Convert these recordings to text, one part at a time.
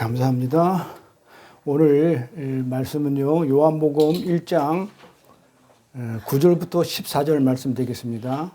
감사합니다. 오늘 말씀은요, 요한복음 1장 9절부터 14절 말씀 되겠습니다.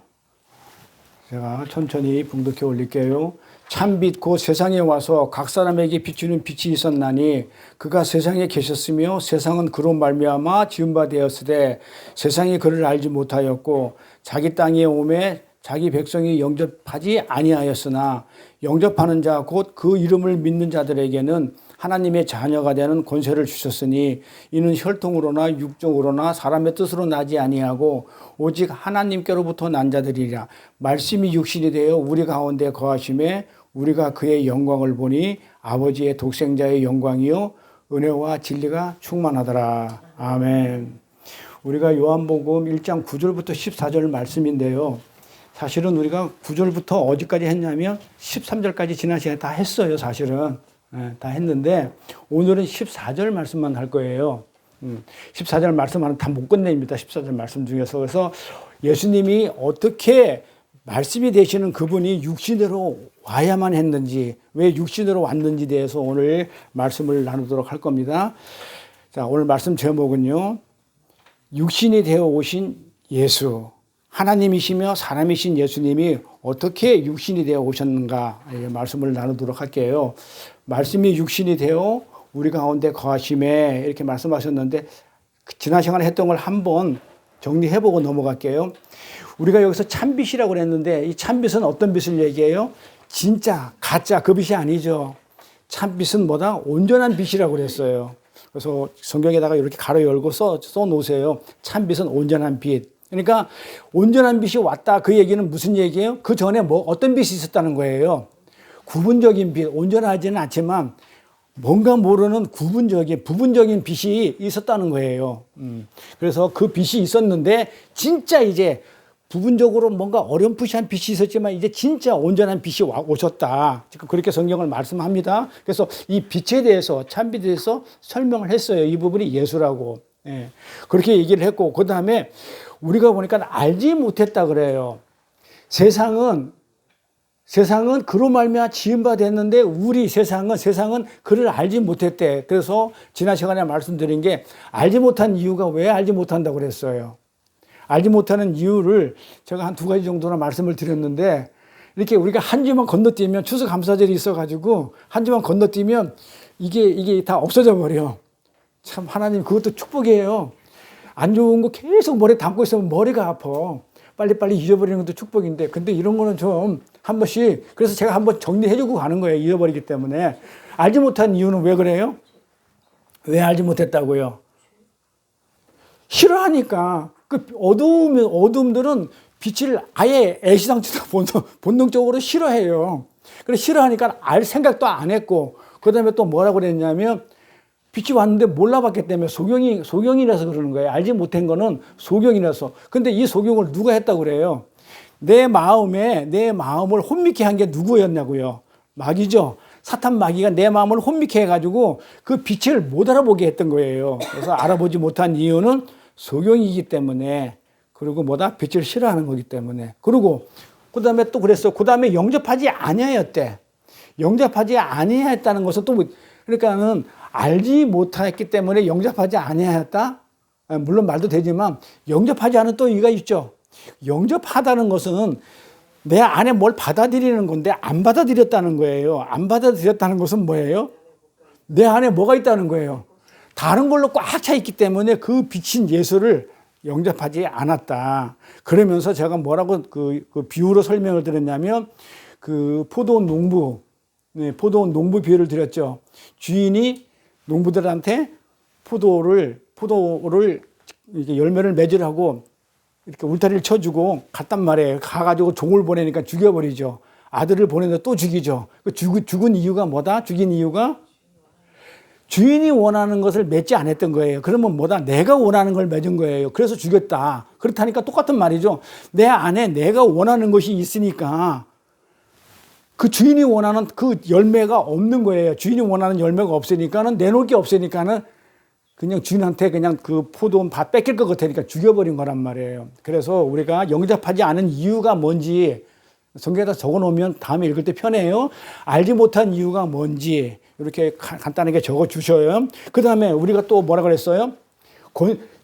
제가 천천히 봉독해 올릴게요. 참빛 곧 세상에 와서 각 사람에게 비추는 빛이 있었나니 그가 세상에 계셨으며 세상은 그로 말미암아 지은 바 되었으되 세상이 그를 알지 못하였고 자기 땅에 오매 자기 백성이 영접하지 아니하였으나 영접하는 자 곧 그 이름을 믿는 자들에게는 하나님의 자녀가 되는 권세를 주셨으니 이는 혈통으로나 육정으로나 사람의 뜻으로 나지 아니하고 오직 하나님께로부터 난 자들이라. 말씀이 육신이 되어 우리 가운데 거하심에 우리가 그의 영광을 보니 아버지의 독생자의 영광이요 은혜와 진리가 충만하더라. 아멘. 우리가 요한복음 1장 9절부터 14절 말씀인데요. 사실은 우리가 9절부터 어디까지 했냐면 13절까지 지난 시간에 다 했어요. 사실은 다 했는데 오늘은 14절 말씀만 할 거예요. 14절 말씀은 다 못 끝냅니다. 14절 말씀 중에서. 그래서 예수님이 어떻게 말씀이 되시는 그분이 육신으로 와야만 했는지, 왜 육신으로 왔는지 대해서 오늘 말씀을 나누도록 할 겁니다. 자, 오늘 말씀 제목은요, 육신이 되어 오신 예수, 하나님이시며 사람이신 예수님이 어떻게 육신이 되어 오셨는가 말씀을 나누도록 할게요. 말씀이 육신이 되어 우리 가운데 거하심에 이렇게 말씀하셨는데 지난 시간에 했던 걸 한번 정리해보고 넘어갈게요. 우리가 여기서 참빛이라고 그랬는데 이 참빛은 어떤 빛을 얘기해요? 진짜, 가짜 그 빛이 아니죠. 참빛은 뭐다? 온전한 빛이라고 그랬어요. 그래서 성경에다가 이렇게 가로 열고 써 놓으세요. 참빛은 온전한 빛. 그러니까 온전한 빛이 왔다. 그 얘기는 무슨 얘기예요? 그 전에 어떤 빛이 있었다는 거예요. 구분적인 빛, 온전하지는 않지만 뭔가 모르는 부분적인 빛이 있었다는 거예요. 그래서 그 빛이 있었는데 진짜 이제 부분적으로 뭔가 어렴풋이한 빛이 있었지만 이제 진짜 온전한 빛이 오셨다. 지금 그렇게 성경을 말씀합니다. 그래서 이 빛에 대해서, 참빛에 대해서 설명을 했어요. 이 부분이 예수라고. 예. 그렇게 얘기를 했고, 그 다음에 우리가 보니까 알지 못했다 그래요. 세상은 그로 말미암아 지은 바 됐는데 세상은 그를 알지 못했대. 그래서 지난 시간에 말씀드린 게 알지 못한 이유가 왜 알지 못한다고 그랬어요. 알지 못하는 이유를 제가 한 두 가지 정도나 말씀을 드렸는데 이렇게 우리가 한 주만 건너뛰면 추수감사절이 있어가지고 한 주만 건너뛰면 이게 다 없어져 버려. 참 하나님 그것도 축복이에요. 안 좋은 거 계속 머리에 담고 있으면 머리가 아파. 빨리빨리 잊어버리는 것도 축복인데 근데 이런 거는 좀 한 번씩 그래서 제가 한번 정리해주고 가는 거예요. 잊어버리기 때문에. 알지 못한 이유는 왜 그래요? 왜 알지 못했다고요? 싫어하니까. 그 어둠들은 빛을 아예 애시당초도 본능적으로 싫어해요. 그래서 싫어하니까 알 생각도 안 했고 그 다음에 또 뭐라고 그랬냐면 빛이 왔는데 몰라봤기 때문에 소경이라서 그러는 거예요. 알지 못한 거는 소경이라서. 근데 이 소경을 누가 했다고 그래요? 내 마음을 혼미케 한 게 누구였냐고요? 마귀죠. 사탄 마귀가 내 마음을 혼미케 해가지고 그 빛을 못 알아보게 했던 거예요. 그래서 알아보지 못한 이유는 소경이기 때문에, 그리고 빛을 싫어하는 거기 때문에. 그리고 그 다음에 또 그랬어. 그 다음에 영접하지 아니하였대. 영접하지 아니하였다는 것은 또 그러니까는 알지 못했기 때문에 영접하지 아니하였다. 물론 말도 되지만 영접하지 않은 또 이유가 있죠. 영접하다는 것은 내 안에 뭘 받아들이는 건데 안 받아들였다는 거예요. 안 받아들였다는 것은 뭐예요? 내 안에 뭐가 있다는 거예요. 다른 걸로 꽉 차 있기 때문에 그 빛인 예수를 영접하지 않았다. 그러면서 제가 뭐라고 그 비유로 설명을 드렸냐면 그 포도원 농부 비유를 드렸죠. 주인이 농부들한테 포도를 이렇게 열매를 맺으라고 이렇게 울타리를 쳐주고 갔단 말이에요. 가가지고 종을 보내니까 죽여버리죠. 아들을 보내는데 또 죽이죠. 죽은 이유가 뭐다? 죽인 이유가 주인이 원하는 것을 맺지 않았던 거예요. 그러면 내가 원하는 걸 맺은 거예요. 그래서 죽였다. 그렇다니까 똑같은 말이죠. 내 안에 내가 원하는 것이 있으니까 그 주인이 원하는 그 열매가 없는 거예요. 주인이 원하는 열매가 없으니까는 내놓을 게 없으니까는 그냥 주인한테 그냥 그 포도원 다 뺏길 것 같으니까 죽여버린 거란 말이에요. 그래서 우리가 영접하지 않은 이유가 뭔지 성경에다 적어 놓으면 다음에 읽을 때 편해요. 알지 못한 이유가 뭔지, 이렇게 간단하게 적어 주셔요. 그 다음에 우리가 또 뭐라 그랬어요?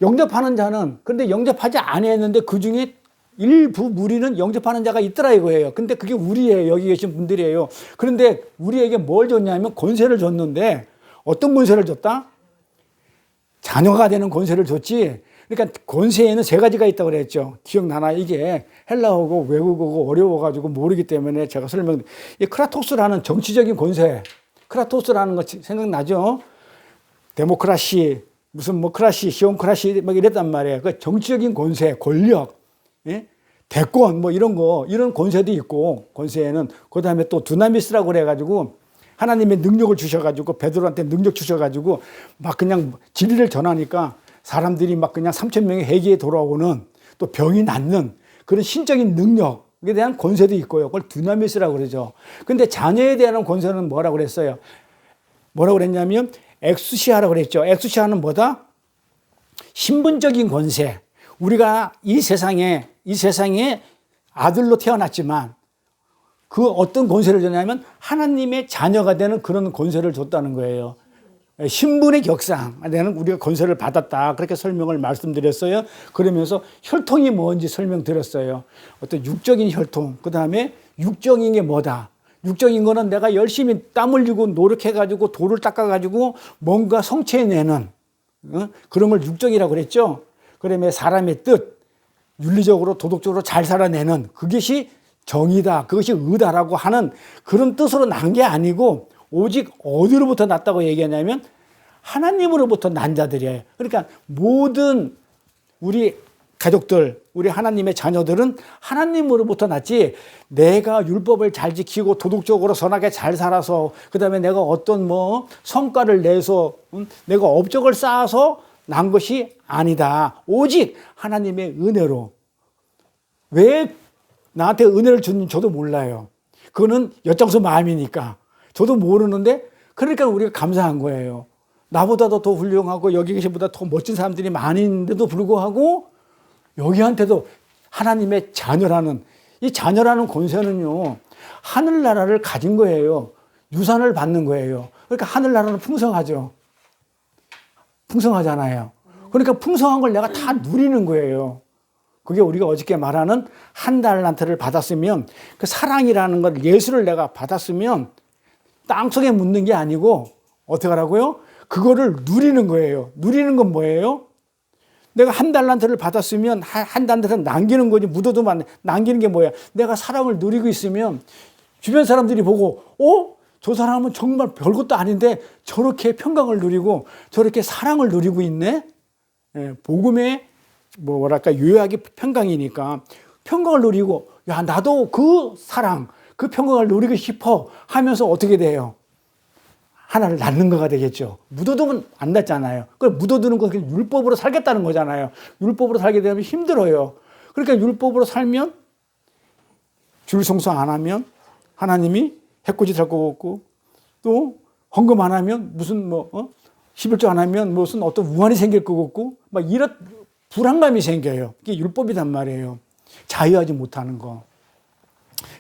영접하는 자는, 근데 영접하지 아니했는데 그 중에 일부 무리는 영접하는 자가 있더라 이거예요. 근데 그게 우리예요. 여기 계신 분들이에요. 그런데 우리에게 뭘 줬냐면 권세를 줬는데 어떤 권세를 줬다? 자녀가 되는 권세를 줬지. 그러니까 권세에는 세 가지가 있다고 그랬죠. 기억나나? 이게 헬라어고 외국어고 어려워가지고 모르기 때문에 제가 이 크라토스라는 정치적인 권세, 크라토스라는 거 생각나죠? 데모크라시, 무슨 뭐 크라시, 시온크라시 막 이랬단 말이에요. 그 정치적인 권세, 권력, 예? 대권 뭐 이런 거, 이런 권세도 있고, 권세에는 그 다음에 또 두나미스라고 그래가지고 하나님의 능력을 주셔가지고 베드로한테 능력 주셔가지고 막 그냥 진리를 전하니까 사람들이 막 그냥 3,000명의 회개에 돌아오는, 또 병이 낫는 그런 신적인 능력에 대한 권세도 있고요. 그걸 두나미스라고 그러죠. 근데 자녀에 대한 권세는 뭐라고 그랬어요? 뭐라고 그랬냐면 엑수시아라고 그랬죠. 엑수시아는 뭐다? 신분적인 권세. 우리가 이 세상에 아들로 태어났지만 그 어떤 권세를 줬냐면 하나님의 자녀가 되는 그런 권세를 줬다는 거예요. 신분의 격상, 내는 우리가 권세를 받았다. 그렇게 설명을 말씀드렸어요. 그러면서 혈통이 뭔지 설명드렸어요. 어떤 육적인 혈통, 그 다음에 육적인 게 뭐다. 육적인 거는 내가 열심히 땀 흘리고 노력해가지고 돌을 닦아가지고 뭔가 성취해내는 그런 걸 육적이라고 그랬죠. 그러면 사람의 뜻, 윤리적으로 도덕적으로 잘 살아내는 그것이 정의다, 그것이 의다라고 하는 그런 뜻으로 난 게 아니고 오직 어디로부터 났다고 얘기하냐면 하나님으로부터 난 자들이에요. 그러니까 모든 우리 가족들, 우리 하나님의 자녀들은 하나님으로부터 났지, 내가 율법을 잘 지키고 도덕적으로 선하게 잘 살아서 그 다음에 내가 어떤 뭐 성과를 내서 내가 업적을 쌓아서 난 것이 아니다. 오직 하나님의 은혜로. 왜 나한테 은혜를 주는지 저도 몰라요. 그거는 엿장수 마음이니까. 저도 모르는데, 그러니까 우리가 감사한 거예요. 나보다도 더 훌륭하고 여기 계신 보다 더 멋진 사람들이 많이 있는데도 불구하고 여기한테도 하나님의 자녀라는, 이 자녀라는 권세는요, 하늘나라를 가진 거예요. 유산을 받는 거예요. 그러니까 하늘나라는 풍성하죠. 풍성하잖아요. 그러니까 풍성한 걸 내가 다 누리는 거예요. 그게 우리가 어저께 말하는 한 달란트를 받았으면, 그 사랑이라는 걸, 예수를 내가 받았으면 땅속에 묻는 게 아니고 어떻게 하라고요? 그거를 누리는 거예요. 누리는 건 뭐예요? 내가 한 달란트를 받았으면 한 달란트는 남기는 거지, 묻어두면 남기는 게 뭐야? 내가 사랑을 누리고 있으면 주변 사람들이 보고 저 사람은 정말 별것도 아닌데 저렇게 평강을 누리고 저렇게 사랑을 누리고 있네? 예, 복음의 뭐랄까 요약이 평강이니까 평강을 누리고, 야, 나도 그 사랑, 그 평강을 누리고 싶어 하면서 어떻게 돼요? 하나를 낳는 거가 되겠죠. 묻어두면 안 낫잖아요. 그걸 묻어두는 건 그냥 율법으로 살겠다는 거잖아요. 율법으로 살게 되면 힘들어요. 그러니까 율법으로 살면, 줄 성수 안 하면 하나님이 해코지 살 것 같고, 또 헌금 안 하면 무슨 11조 안 하면 무슨 어떤 우환이 생길 것 같고, 막 이런 불안감이 생겨요. 이게 율법이란 말이에요. 자유하지 못하는 거.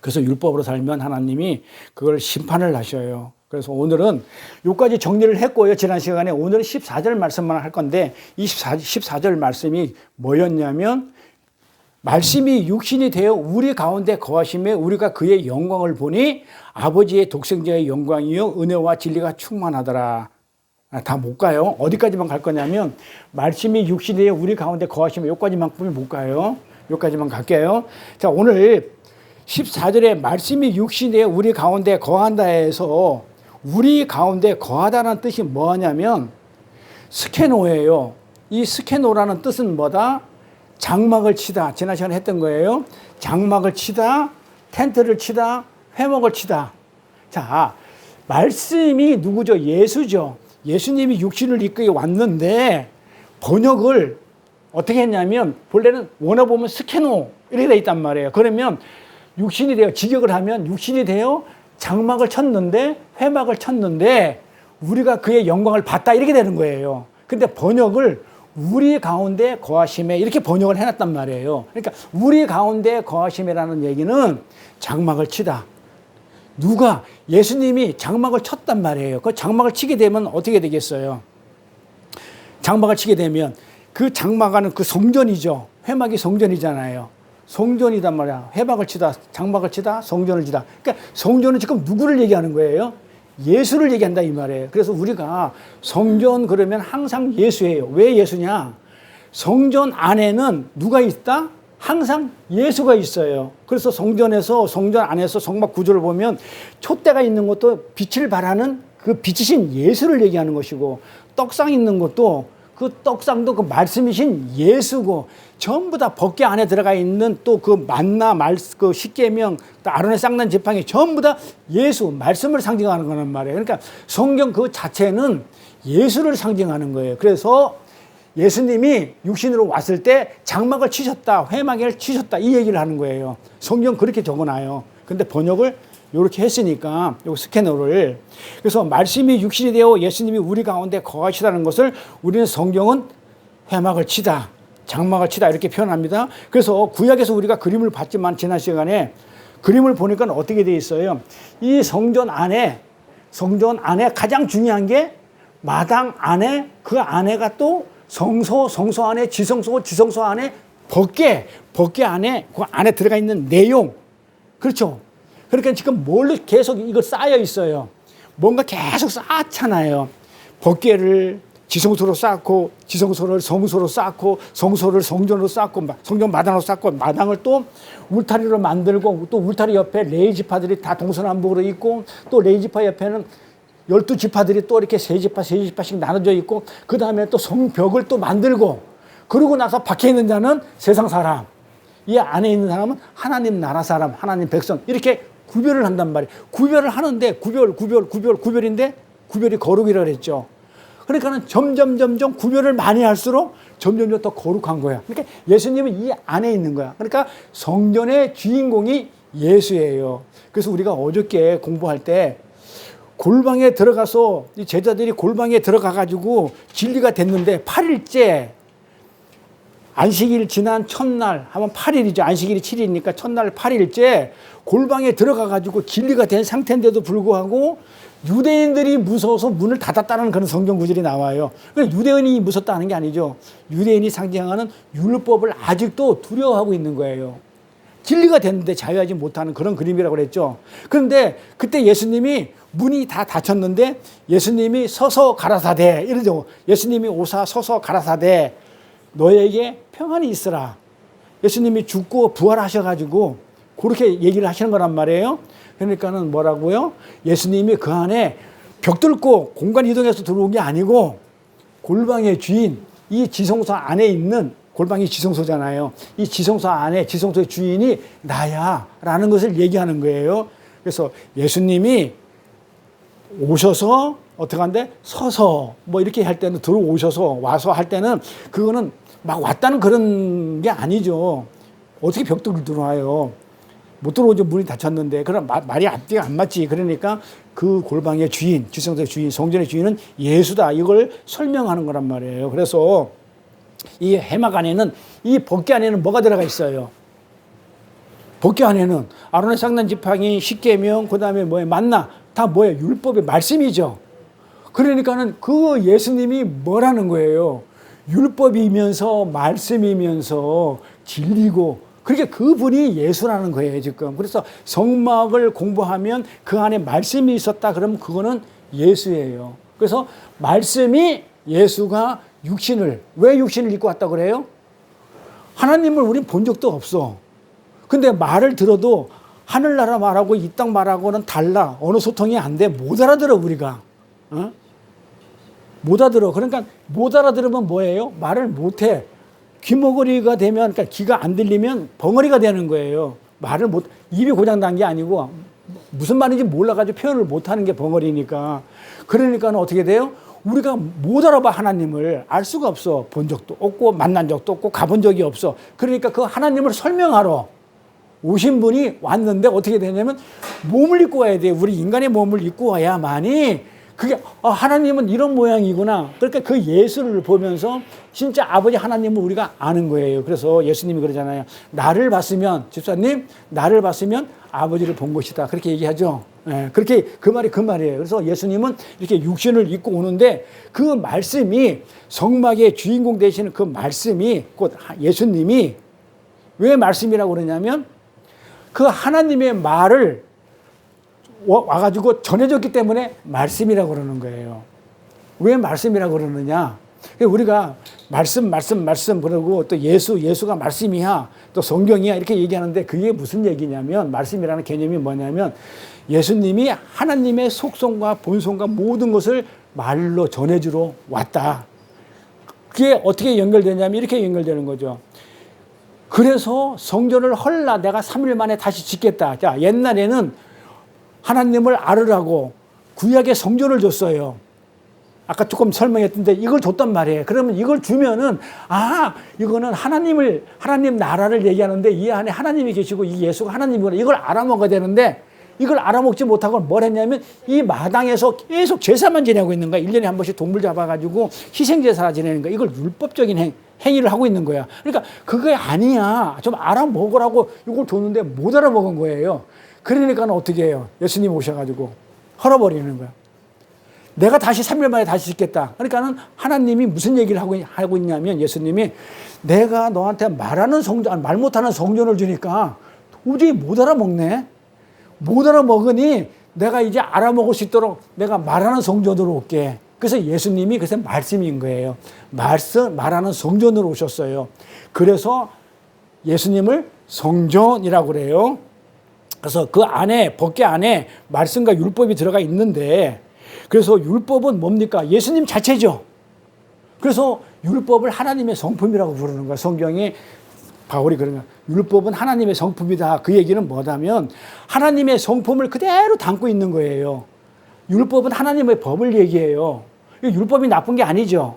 그래서 율법으로 살면 하나님이 그걸 심판을 하셔요. 그래서 오늘은 여기까지 정리를 했고요. 지난 시간에 오늘은 14절 말씀만 할 건데, 14절 말씀이 뭐였냐면, 말씀이 육신이 되어 우리 가운데 거하심에 우리가 그의 영광을 보니 아버지의 독생자의 영광이요 은혜와 진리가 충만하더라. 다 못 가요. 어디까지만 갈 거냐면, 말씀이 육신이 되어 우리 가운데 거하시면 여기까지만큼은 못 가요. 여기까지만 갈게요. 자, 오늘 14절에 말씀이 육신이 되어 우리 가운데 거한다 해서 우리 가운데 거하다는 뜻이 뭐냐면 스케노예요. 이 스케노라는 뜻은 뭐다? 장막을 치다. 지난 시간에 했던 거예요. 장막을 치다, 텐트를 치다, 회막을 치다. 자, 말씀이 누구죠? 예수죠. 예수님이 육신을 입고 왔는데 번역을 어떻게 했냐면, 본래는 원어 보면 스케노 이렇게 돼 있단 말이에요. 그러면 육신이 되어, 직역을 하면 육신이 되어 장막을 쳤는데, 회막을 쳤는데 우리가 그의 영광을 봤다 이렇게 되는 거예요. 근데 번역을 우리 가운데 거하심에 이렇게 번역을 해놨단 말이에요. 그러니까 우리 가운데 거하심이라는 얘기는 장막을 치다, 누가 예수님이 장막을 쳤단 말이에요. 그 장막을 치게 되면 어떻게 되겠어요? 장막을 치게 되면 그 장막하는 그 성전이죠. 회막이 성전이잖아요. 성전이단 말이야. 회막을 치다, 장막을 치다, 성전을 치다. 그러니까 성전은 지금 누구를 얘기하는 거예요? 예수를 얘기한다 이 말이에요. 그래서 우리가 성전 그러면 항상 예수예요. 왜 예수냐? 성전 안에는 누가 있다? 항상 예수가 있어요. 그래서 성전에서, 성전 안에서 성막 구조를 보면 촛대가 있는 것도 빛을 발하는 그 빛이신 예수를 얘기하는 것이고, 떡상 있는 것도 그 떡상도 그 말씀이신 예수고, 전부 다 법궤 안에 들어가 있는 또 그 만나, 그 십계명, 또 아론의 쌍난 지팡이 전부 다 예수, 말씀을 상징하는 거란 말이에요. 그러니까 성경 그 자체는 예수를 상징하는 거예요. 그래서 예수님이 육신으로 왔을 때 장막을 치셨다, 회막을 치셨다 이 얘기를 하는 거예요. 성경 그렇게 적어놔요. 근데 번역을 이렇게 했으니까 요 스캐너를, 그래서 말씀이 육신이 되어 예수님이 우리 가운데 거하시다는 것을 우리는 성경은 회막을 치다, 장막을 치다 이렇게 표현합니다. 그래서 구약에서 우리가 그림을 봤지만 지난 시간에 그림을 보니까 어떻게 돼 있어요? 이 성전 안에 가장 중요한 게 마당 안에, 그 안에가 또 성소, 성소 안에 지성소, 지성소 안에 법궤 안에 그 안에 들어가 있는 내용, 그렇죠? 그러니까 지금 뭘로 계속 이거 쌓여 있어요. 뭔가 계속 쌓잖아요. 법궤를 지성소로 쌓고, 지성소를 성소로 쌓고, 성소를 성전으로 쌓고, 성전 마당으로 쌓고, 마당을 또 울타리로 만들고, 또 울타리 옆에 레위 지파들이 다 동서남북으로 있고, 또 레위 지파 옆에는 12지파들이 또 이렇게 세 지파씩 나눠져 있고, 그 다음에 또 성벽을 또 만들고, 그러고 나서 밖에 있는 자는 세상 사람, 이 안에 있는 사람은 하나님 나라 사람, 하나님 백성, 이렇게 구별을 한단 말이에요. 구별을 하는데, 구별인데, 구별이 거룩이라고 그랬죠. 그러니까는 점점 구별을 많이 할수록 점점 더 거룩한 거야. 그러니까 예수님은 이 안에 있는 거야. 그러니까 성전의 주인공이 예수예요. 그래서 우리가 어저께 공부할 때 골방에 들어가서 이 제자들이 골방에 들어가가지고 진리가 됐는데 8일째, 안식일 지난 첫날 하면 8일이죠. 안식일이 7일이니까 첫날 8일째 골방에 들어가가지고 진리가 된 상태인데도 불구하고 유대인들이 무서워서 문을 닫았다는 그런 성경 구절이 나와요. 그러니까 유대인이 무섭다는 게 아니죠. 유대인이 상징하는 율법을 아직도 두려워하고 있는 거예요. 진리가 됐는데 자유하지 못하는 그런 그림이라고 그랬죠. 그런데 그때 예수님이 문이 다 닫혔는데 예수님이 서서 가라사대 이러죠. 예수님이 오사 서서 가라사대 너에게 평안이 있으라. 예수님이 죽고 부활하셔가지고 그렇게 얘기를 하시는 거란 말이에요. 그러니까는 뭐라고요? 예수님이 그 안에 벽 뚫고 공간 이동해서 들어온 게 아니고 골방의 주인, 이 지성소 안에 있는, 골방이 지성소잖아요. 이 지성소 안에 지성소의 주인이 나야 라는 것을 얘기하는 거예요. 그래서 예수님이 오셔서 어떻게 한데 서서 뭐 이렇게 할 때는 들어오셔서 와서 할 때는 그거는 막 왔다는 그런 게 아니죠. 어떻게 벽 뚫고 들어와요? 못 들어오죠. 문이 닫혔는데. 그럼 말이 앞뒤가 안 맞지. 그러니까 그 골방의 주인, 지성소의 주인, 성전의 주인은 예수다. 이걸 설명하는 거란 말이에요. 그래서 이 회막 안에는, 이 법궤 안에는 뭐가 들어가 있어요? 법궤 안에는 아론의 쌍난 지팡이, 십계명, 그 다음에 뭐예요? 만나. 다 뭐예요? 율법의 말씀이죠. 그러니까는 그 예수님이 뭐라는 거예요? 율법이면서 말씀이면서 진리고, 그러니까 그분이 예수라는 거예요, 지금. 그래서 성막을 공부하면 그 안에 말씀이 있었다 그러면 그거는 예수예요. 그래서 말씀이 예수가 왜 육신을 입고 왔다고 그래요? 하나님을 우린 본 적도 없어. 근데 말을 들어도 하늘나라 말하고 이 땅 말하고는 달라. 어느 소통이 안 돼. 못 알아들어, 우리가. 어? 못 알아들어. 그러니까 못 알아들으면 뭐예요? 말을 못 해. 귀머거리가 되면, 그러니까 귀가 안 들리면 벙어리가 되는 거예요. 입이 고장난 게 아니고 무슨 말인지 몰라가지고 표현을 못 하는 게 벙어리니까. 그러니까 어떻게 돼요? 우리가 못 알아봐. 하나님을 알 수가 없어. 본 적도 없고 만난 적도 없고 가본 적이 없어. 그러니까 그 하나님을 설명하러 오신 분이 왔는데 어떻게 되냐면 몸을 입고 와야 돼. 우리 인간의 몸을 입고 와야만이 그게 하나님은 이런 모양이구나. 그러니까 그 예수를 보면서 진짜 아버지 하나님을 우리가 아는 거예요. 그래서 예수님이 그러잖아요. 나를 봤으면, 집사님, 나를 봤으면 아버지를 본 것이다. 그렇게 얘기하죠. 예, 그렇게 그 말이 그 말이에요. 그래서 예수님은 이렇게 육신을 입고 오는데 그 말씀이 성막의 주인공 되시는 그 말씀이 곧 예수님이 왜 말씀이라고 그러냐면 그 하나님의 말을 와가지고 전해줬기 때문에 말씀이라고 그러는 거예요. 왜 말씀이라고 그러느냐? 우리가 말씀 그러고 또 예수가 말씀이야, 또 성경이야 이렇게 얘기하는데 그게 무슨 얘기냐면 말씀이라는 개념이 뭐냐면 예수님이 하나님의 속성과 본성과 모든 것을 말로 전해주러 왔다. 그게 어떻게 연결되냐면 이렇게 연결되는 거죠. 그래서 성전을 헐라 내가 3일 만에 다시 짓겠다. 자, 옛날에는 하나님을 알으라고 구약의 성전을 줬어요. 아까 조금 설명했던데 이걸 줬단 말이에요. 그러면 이걸 주면은 이거는 하나님 나라를 얘기하는데 이 안에 하나님이 계시고 이 예수가 하나님이구나 이걸 알아먹어야 되는데 이걸 알아먹지 못하고 뭘 했냐면 이 마당에서 계속 제사만 지내고 있는 거야. 1년에 한 번씩 동물 잡아가지고 희생제사 지내는 거야. 이걸 율법적인 행위를 하고 있는 거야. 그러니까 그게 아니야. 좀 알아먹으라고 이걸 줬는데 못 알아먹은 거예요. 그러니까 어떻게 해요? 예수님 오셔가지고 헐어버리는 거야. 내가 다시 3일 만에 다시 짓겠다. 그러니까는 하나님이 무슨 얘기를 하고 있냐면 예수님이 내가 너한테 말 못하는 성전을 주니까 도저히 못 알아먹네. 못 알아먹으니 내가 이제 알아먹을 수 있도록 내가 말하는 성전으로 올게. 그래서 예수님이 그래서 말씀인 거예요. 말하는 성전으로 오셨어요. 그래서 예수님을 성전이라고 그래요. 그래서 그 안에 법궤 안에 말씀과 율법이 들어가 있는데 그래서 율법은 뭡니까? 예수님 자체죠. 그래서 율법을 하나님의 성품이라고 부르는 거야. 성경에 바울이 그런 거야. 율법은 하나님의 성품이다. 그 얘기는 뭐냐면 하나님의 성품을 그대로 담고 있는 거예요. 율법은 하나님의 법을 얘기해요. 율법이 나쁜 게 아니죠.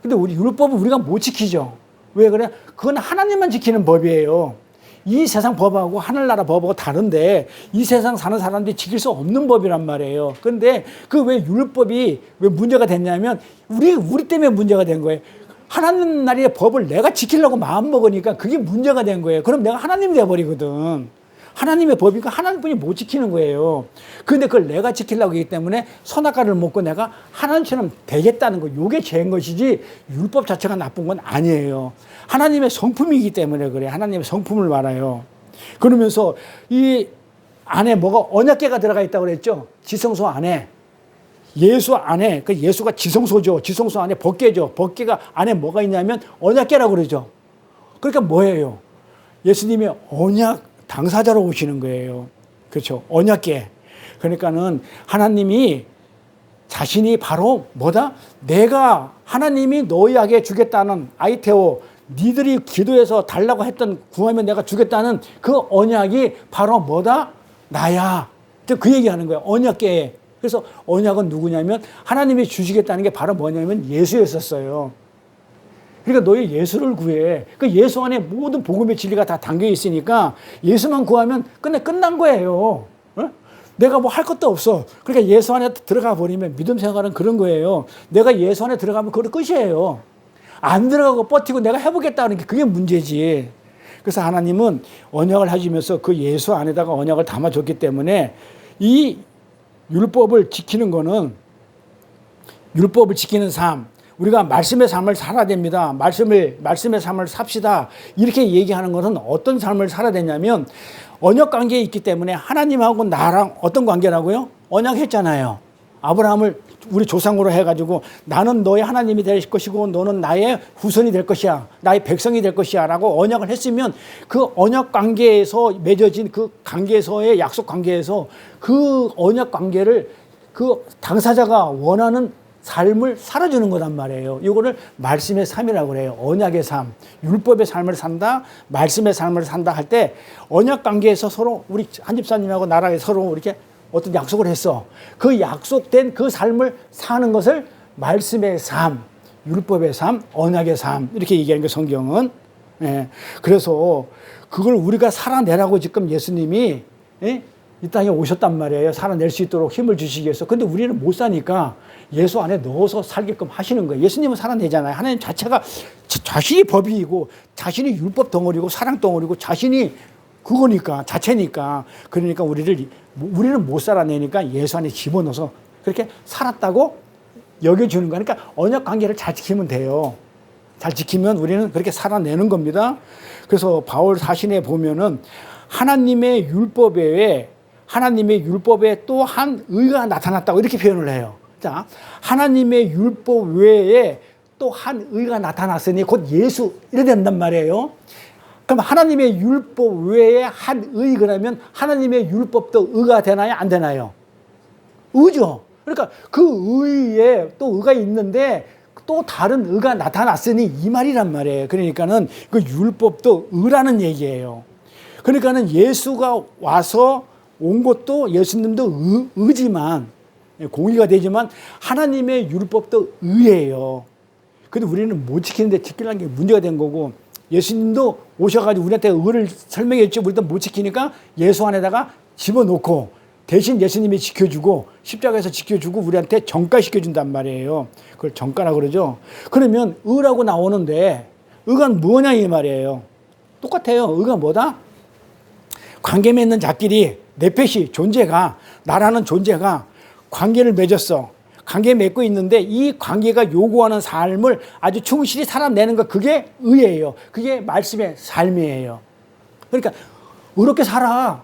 근데 율법은 우리가 못 지키죠. 왜 그래? 그건 하나님만 지키는 법이에요. 이 세상 법하고 하늘나라 법하고 다른데 이 세상 사는 사람들이 지킬 수 없는 법이란 말이에요. 그런데 그 왜 율법이 왜 문제가 됐냐면 우리 때문에 문제가 된 거예요. 하나님 나라의 법을 내가 지키려고 마음먹으니까 그게 문제가 된 거예요. 그럼 내가 하나님이 돼버리거든. 하나님의 법이니까 하나님뿐이 못 지키는 거예요. 그런데 그걸 내가 지키려고 하기 때문에 선악과를 먹고 내가 하나님처럼 되겠다는 거. 이게 죄인 것이지 율법 자체가 나쁜 건 아니에요. 하나님의 성품이기 때문에 그래. 하나님의 성품을 말해요. 그러면서 이 안에 뭐가 언약궤가 들어가 있다고 그랬죠. 지성소 안에. 예수 안에, 그 예수가 지성소죠. 지성소 안에 법궤죠. 법궤가 안에 뭐가 있냐면 언약궤라고 그러죠. 그러니까 뭐예요? 예수님이 언약 당사자로 오시는 거예요. 그렇죠. 언약궤. 그러니까는 하나님이 자신이 바로 뭐다? 내가 하나님이 너희에게 주겠다는 아이테오, 니들이 기도해서 달라고 했던 구하면 내가 주겠다는 그 언약이 바로 뭐다? 나야. 그 얘기하는 거예요. 언약궤. 그래서 언약은 누구냐면 하나님이 주시겠다는 게 바로 뭐냐면 예수였었어요. 그러니까 너희 예수를 구해. 그 예수 안에 모든 복음의 진리가 다 담겨 있으니까 예수만 구하면 끝난 거예요. 어? 내가 뭐 할 것도 없어. 그러니까 예수 안에 들어가 버리면 믿음 생활은 그런 거예요. 내가 예수 안에 들어가면 그거 끝이에요. 안 들어가고 버티고 내가 해보겠다는 게 그게 문제지. 그래서 하나님은 언약을 하시면서 그 예수 안에다가 언약을 담아줬기 때문에 이 율법을 지키는 거는 율법을 지키는 삶, 우리가 말씀의 삶을 살아야 됩니다. 말씀의 삶을 삽시다. 이렇게 얘기하는 것은 어떤 삶을 살아야 되냐면 언약 관계에 있기 때문에 하나님하고 나랑 어떤 관계라고요? 언약했잖아요. 아브라함을 우리 조상으로 해가지고 나는 너의 하나님이 될 것이고 너는 나의 후손이 될 것이야. 나의 백성이 될 것이야. 라고 언약을 했으면 그 언약 관계에서 맺어진 그 관계에서의 약속 관계에서 그 언약 관계를 그 당사자가 원하는 삶을 살아주는 거란 말이에요. 이거를 말씀의 삶이라고 그래요. 언약의 삶. 율법의 삶을 산다, 말씀의 삶을 산다 할 때 언약 관계에서 서로 우리 한 집사님하고 나랑 서로 이렇게 어떤 약속을 했어. 그 약속된 그 삶을 사는 것을 말씀의 삶, 율법의 삶, 언약의 삶 이렇게 얘기하는 게 성경은. 예. 그래서 그걸 우리가 살아내라고 지금 예수님이 이 땅에 오셨단 말이에요. 살아낼 수 있도록 힘을 주시기 위해서. 근데 우리는 못 사니까 예수 안에 넣어서 살게끔 하시는 거예요. 예수님은 살아내잖아요. 하나님 자체가 자신이 법이고 자신이 율법 덩어리고 사랑 덩어리고 자신이 그거니까, 자체니까. 그러니까 우리는 못 살아내니까 예수 안에 집어넣어서 그렇게 살았다고 여겨주는 거야. 그러니까 언약 관계를 잘 지키면 돼요. 잘 지키면 우리는 그렇게 살아내는 겁니다. 그래서 바울 사신에 보면은 하나님의 율법에 또 한 의가 나타났다고 이렇게 표현을 해요. 자, 하나님의 율법 외에 또 한 의가 나타났으니 곧 예수 이래 된단 말이에요. 그럼 하나님의 율법 외에 한 의 그러면 하나님의 율법도 의가 되나요? 안 되나요? 의죠. 그러니까 그 의에 또 의가 있는데 또 다른 의가 나타났으니 이 말이란 말이에요. 그러니까는 그 율법도 의라는 얘기예요. 그러니까는 예수가 와서 온 것도 예수님도 의지만 공의가 되지만 하나님의 율법도 의예요. 근데 우리는 못 지키는데 지키려는 게 문제가 된 거고 예수님도 오셔가지고 우리한테 의를 설명했죠. 우리도 못 지키니까 예수 안에다가 집어넣고 대신 예수님이 지켜주고 십자가에서 지켜주고 우리한테 정가시켜준단 말이에요. 그걸 정가라고 그러죠. 그러면 의라고 나오는데 의가 뭐냐 이 말이에요. 똑같아요. 의가 뭐다? 관계 맺는 자끼리 네페시 존재가 나라는 존재가 관계를 맺었어. 관계 맺고 있는데 이 관계가 요구하는 삶을 아주 충실히 살아내는 것 그게 의예요. 그게 말씀의 삶이에요. 그러니까 의롭게 살아.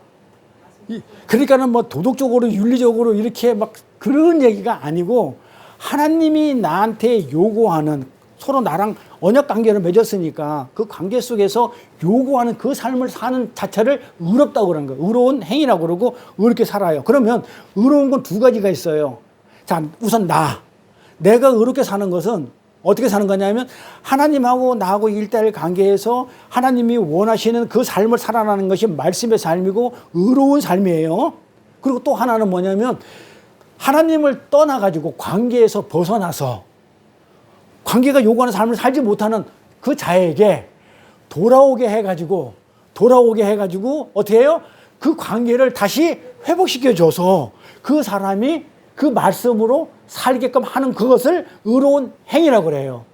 그러니까는 뭐 도덕적으로 윤리적으로 이렇게 막 그런 얘기가 아니고 하나님이 나한테 요구하는 서로 나랑 언약 관계를 맺었으니까 그 관계 속에서 요구하는 그 삶을 사는 자체를 의롭다고 그러는 거예요. 의로운 행위라고 그러고 의롭게 살아요. 그러면 의로운 건 두 가지가 있어요. 자, 우선 내가 의롭게 사는 것은 어떻게 사는 거냐면 하나님하고 나하고 일대일 관계에서 하나님이 원하시는 그 삶을 살아가는 것이 말씀의 삶이고 의로운 삶이에요. 그리고 또 하나는 뭐냐면 하나님을 떠나가지고 관계에서 벗어나서 관계가 요구하는 삶을 살지 못하는 그 자에게 돌아오게 해가지고 어떻게 해요? 그 관계를 다시 회복시켜줘서 그 사람이 그 말씀으로 살게끔 하는 그것을 의로운 행위라고 그래요.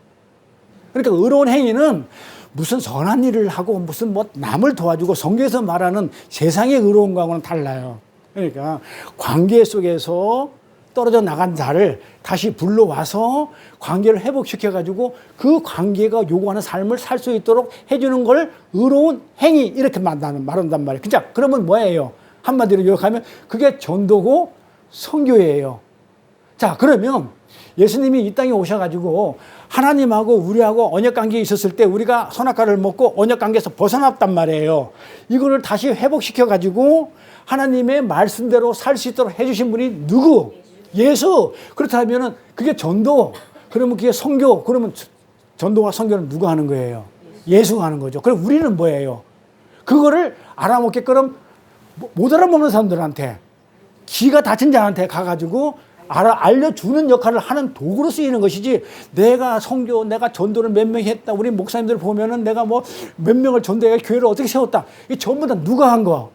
그러니까 의로운 행위는 무슨 선한 일을 하고 무슨 뭐 남을 도와주고 성경에서 말하는 세상의 의로운 거하고는 달라요. 그러니까 관계 속에서 떨어져 나간 자를 다시 불러와서 관계를 회복시켜가지고 그 관계가 요구하는 삶을 살 수 있도록 해주는 걸 의로운 행위 이렇게 말한단 말이에요. 그죠? 그러면 뭐예요? 한마디로 요약하면 그게 전도고 선교예요. 자, 그러면 예수님이 이 땅에 오셔가지고 하나님하고 우리하고 언약관계에 있었을 때 우리가 선악과를 먹고 언약관계에서 벗어났단 말이에요. 이거를 다시 회복시켜가지고 하나님의 말씀대로 살 수 있도록 해주신 분이 누구? 예수. 그렇다면 그게 전도. 그러면 그게 선교. 그러면 전도와 선교는 누가 하는 거예요? 예수가 하는 거죠. 그럼 우리는 뭐예요? 그거를 알아먹게끔 못 알아먹는 사람들한테 기가 다친 자한테 가가지고 알려주는 역할을 하는 도구로 쓰이는 것이지 내가 선교, 내가 전도를 몇 명 했다. 우리 목사님들 보면은 내가 뭐 몇 명을 전도해 교회를 어떻게 세웠다. 이게 전부 다 누가 한 거?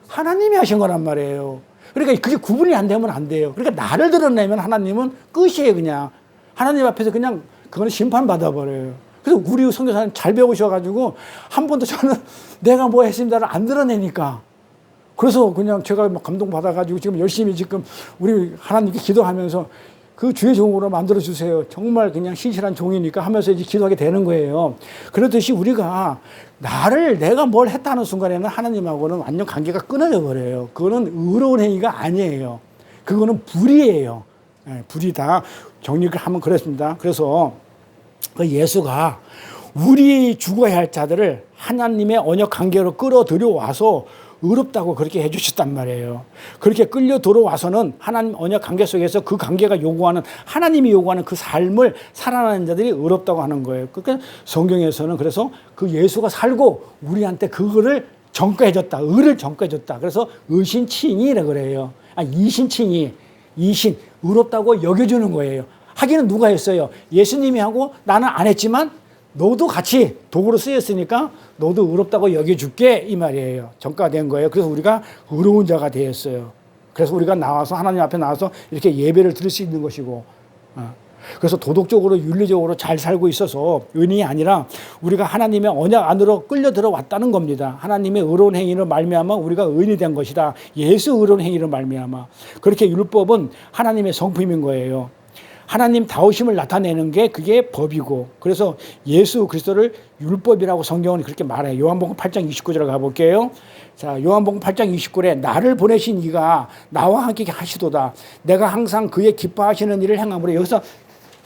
하나님이 하신 거란 말이에요. 그러니까 그게 구분이 안 되면 안 돼요. 그러니까 나를 드러내면 하나님은 끝이에요, 그냥. 하나님 앞에서 그냥 그거는 심판받아버려요. 그래서 우리 선교사님 잘 배우셔가지고 한 번도 저는 내가 뭐 했습니다를 안 드러내니까. 그래서 그냥 제가 막 감동받아가지고 지금 열심히 지금 우리 하나님께 기도하면서 그 주의 종으로 만들어주세요. 정말 그냥 신실한 종이니까 하면서 이제 기도하게 되는 거예요. 그렇듯이 우리가 내가 뭘 했다는 순간에는 하나님하고는 완전 관계가 끊어져 버려요. 그거는 의로운 행위가 아니에요. 그거는 불의예요. 불이다. 정리를 하면 그렇습니다. 그래서 그 예수가 우리 죽어야 할 자들을 하나님의 언약 관계로 끌어들여와서 의롭다고 그렇게 해주셨단 말이에요. 그렇게 끌려 들어와서는 하나님 언약 관계 속에서 그 관계가 요구하는 하나님이 요구하는 그 삶을 살아가는 자들이 의롭다고 하는 거예요. 그러니까 성경에서는 그래서 그 예수가 살고 우리한테 그거를 전가해줬다. 의를 전가해줬다. 그래서 의신칭의라고 그래요. 이신칭의. 이신. 의롭다고 여겨주는 거예요. 하기는 누가 했어요? 예수님이 하고 나는 안 했지만 너도 같이 도구로 쓰였으니까 너도 의롭다고 여겨줄게 이 말이에요. 전가가 된 거예요. 그래서 우리가 의로운 자가 되었어요. 그래서 우리가 나와서 하나님 앞에 나와서 이렇게 예배를 드릴 수 있는 것이고 그래서 도덕적으로 윤리적으로 잘 살고 있어서 의인이 아니라 우리가 하나님의 언약 안으로 끌려 들어왔다는 겁니다. 하나님의 의로운 행위로 말미암아 우리가 의인이 된 것이다. 예수 의로운 행위로 말미암아. 그렇게 율법은 하나님의 성품인 거예요. 하나님 다우심을 나타내는 게 그게 법이고, 그래서 예수 그리스도를 율법이라고 성경은 그렇게 말해요. 요한복음 8장 29절에 가볼게요. 자, 요한복음 8장 29절에 나를 보내신 이가 나와 함께 하시도다. 내가 항상 그의 기뻐하시는 일을 행함으로, 여기서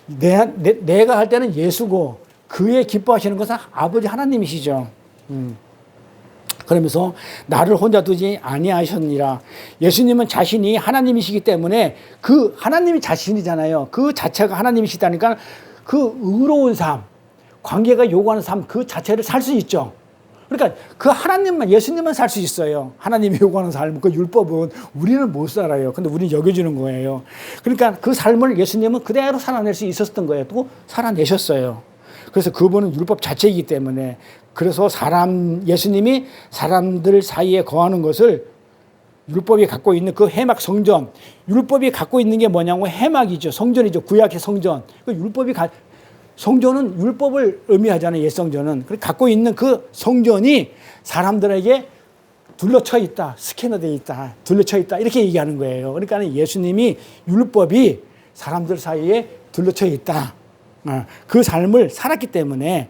내가 할 때는 예수고 그의 기뻐하시는 것은 아버지 하나님이시죠. 그러면서 나를 혼자 두지 아니하셨니라. 예수님은 자신이 하나님이시기 때문에 그 하나님이 자신이잖아요. 그 자체가 하나님이시다니까 그 의로운 삶, 관계가 요구하는 삶 그 자체를 살 수 있죠. 그러니까 그 하나님만, 예수님만 살 수 있어요. 하나님이 요구하는 삶, 그 율법은 우리는 못 살아요. 근데 우리는 여겨주는 거예요. 그러니까 그 삶을 예수님은 그대로 살아낼 수 있었던 거예요. 또 살아내셨어요. 그래서 그분은 율법 자체이기 때문에, 그래서 예수님이 사람들 사이에 거하는 것을 율법이 갖고 있는 그 해막 성전, 율법이 갖고 있는 게 뭐냐고 해막이죠. 성전이죠. 구약의 성전. 성전은 율법을 의미하잖아요. 옛 성전은. 갖고 있는 그 성전이 사람들에게 둘러쳐 있다. 스캐너되어 있다. 둘러쳐 있다. 이렇게 얘기하는 거예요. 그러니까 예수님이 율법이 사람들 사이에 둘러쳐 있다. 그 삶을 살았기 때문에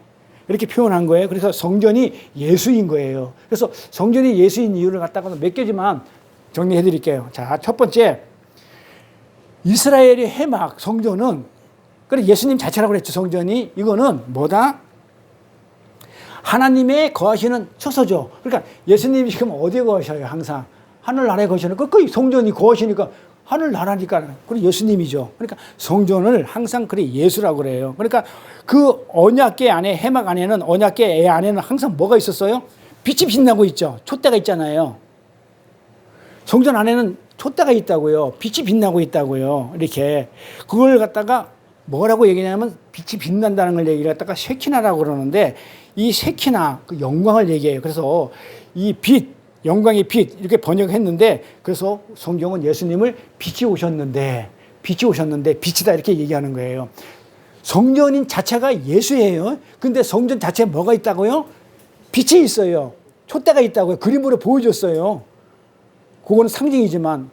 이렇게 표현한 거예요. 그래서 성전이 예수인 거예요. 그래서 성전이 예수인 이유를 갖다가 몇 개지만 정리해 드릴게요. 자, 첫 번째, 이스라엘의 해막 성전은, 그래 예수님 자체라고 그랬죠. 성전이 이거는 뭐다? 하나님의 거하시는 처소죠. 그러니까 예수님이 지금 어디에 거하셔요? 항상 하늘나라에 거하시는 그 성전이 거하시니까 하늘나라니까 그리고 예수님이죠. 그러니까 성전을 항상 그래 예수라고 그래요. 그러니까 그 언약궤 안에, 해막 안에는, 언약궤 안에는 항상 뭐가 있었어요? 빛이 빛나고 있죠. 촛대가 있잖아요. 성전 안에는 촛대가 있다고요. 빛이 빛나고 있다고요. 이렇게 그걸 갖다가 뭐라고 얘기냐면 빛이 빛난다는 걸 얘기를 갖다가 쉐키나라고 그러는데, 이 쉐키나 그 영광을 얘기해요. 그래서 이 빛, 영광의 빛 이렇게 번역했는데, 그래서 성경은 예수님을 빛이 오셨는데 빛이다 이렇게 얘기하는 거예요. 성전인 자체가 예수예요. 근데 성전 자체에 뭐가 있다고요? 빛이 있어요. 촛대가 있다고요. 그림으로 보여줬어요. 그거는 상징이지만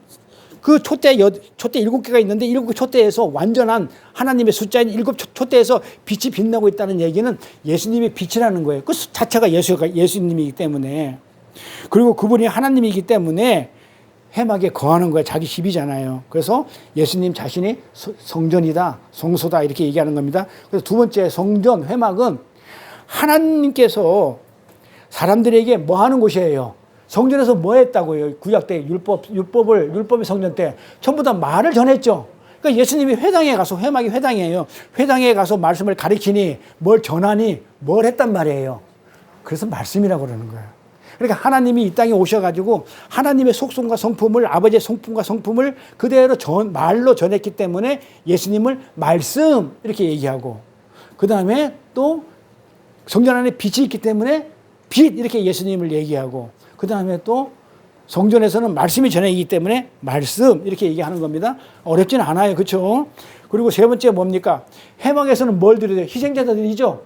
그 촛대 7개가 있는데 7개 촛대에서 완전한 하나님의 숫자인 7 촛대에서 빛이 빛나고 있다는 얘기는 예수님의 빛이라는 거예요. 그 자체가 예수님이기 때문에. 그리고 그분이 하나님이기 때문에 해막에 거하는 거예요. 자기 집이잖아요. 그래서 예수님 자신이 성전이다, 성소다 이렇게 얘기하는 겁니다. 그래서 두 번째, 성전, 해막은 하나님께서 사람들에게 뭐 하는 곳이에요? 성전에서 뭐 했다고요? 구약 때 율법의 성전 때 전부 다 말을 전했죠. 그러니까 예수님이 회당에 가서, 해막이 회당이에요. 회당에 가서 말씀을 가르치니, 뭘 전하니, 뭘 했단 말이에요. 그래서 말씀이라고 그러는 거예요. 그러니까 하나님이 이 땅에 오셔가지고 하나님의 속성과 성품을, 아버지의 성품과 성품을 그대로 말로 전했기 때문에 예수님을 말씀 이렇게 얘기하고, 그 다음에 또 성전 안에 빛이 있기 때문에 빛 이렇게 예수님을 얘기하고, 그 다음에 또 성전에서는 말씀이 전해지기 때문에 말씀 이렇게 얘기하는 겁니다. 어렵진 않아요. 그렇죠? 그리고 세 번째 뭡니까? 해막에서는 뭘 드려야 돼요? 희생제사 드리죠?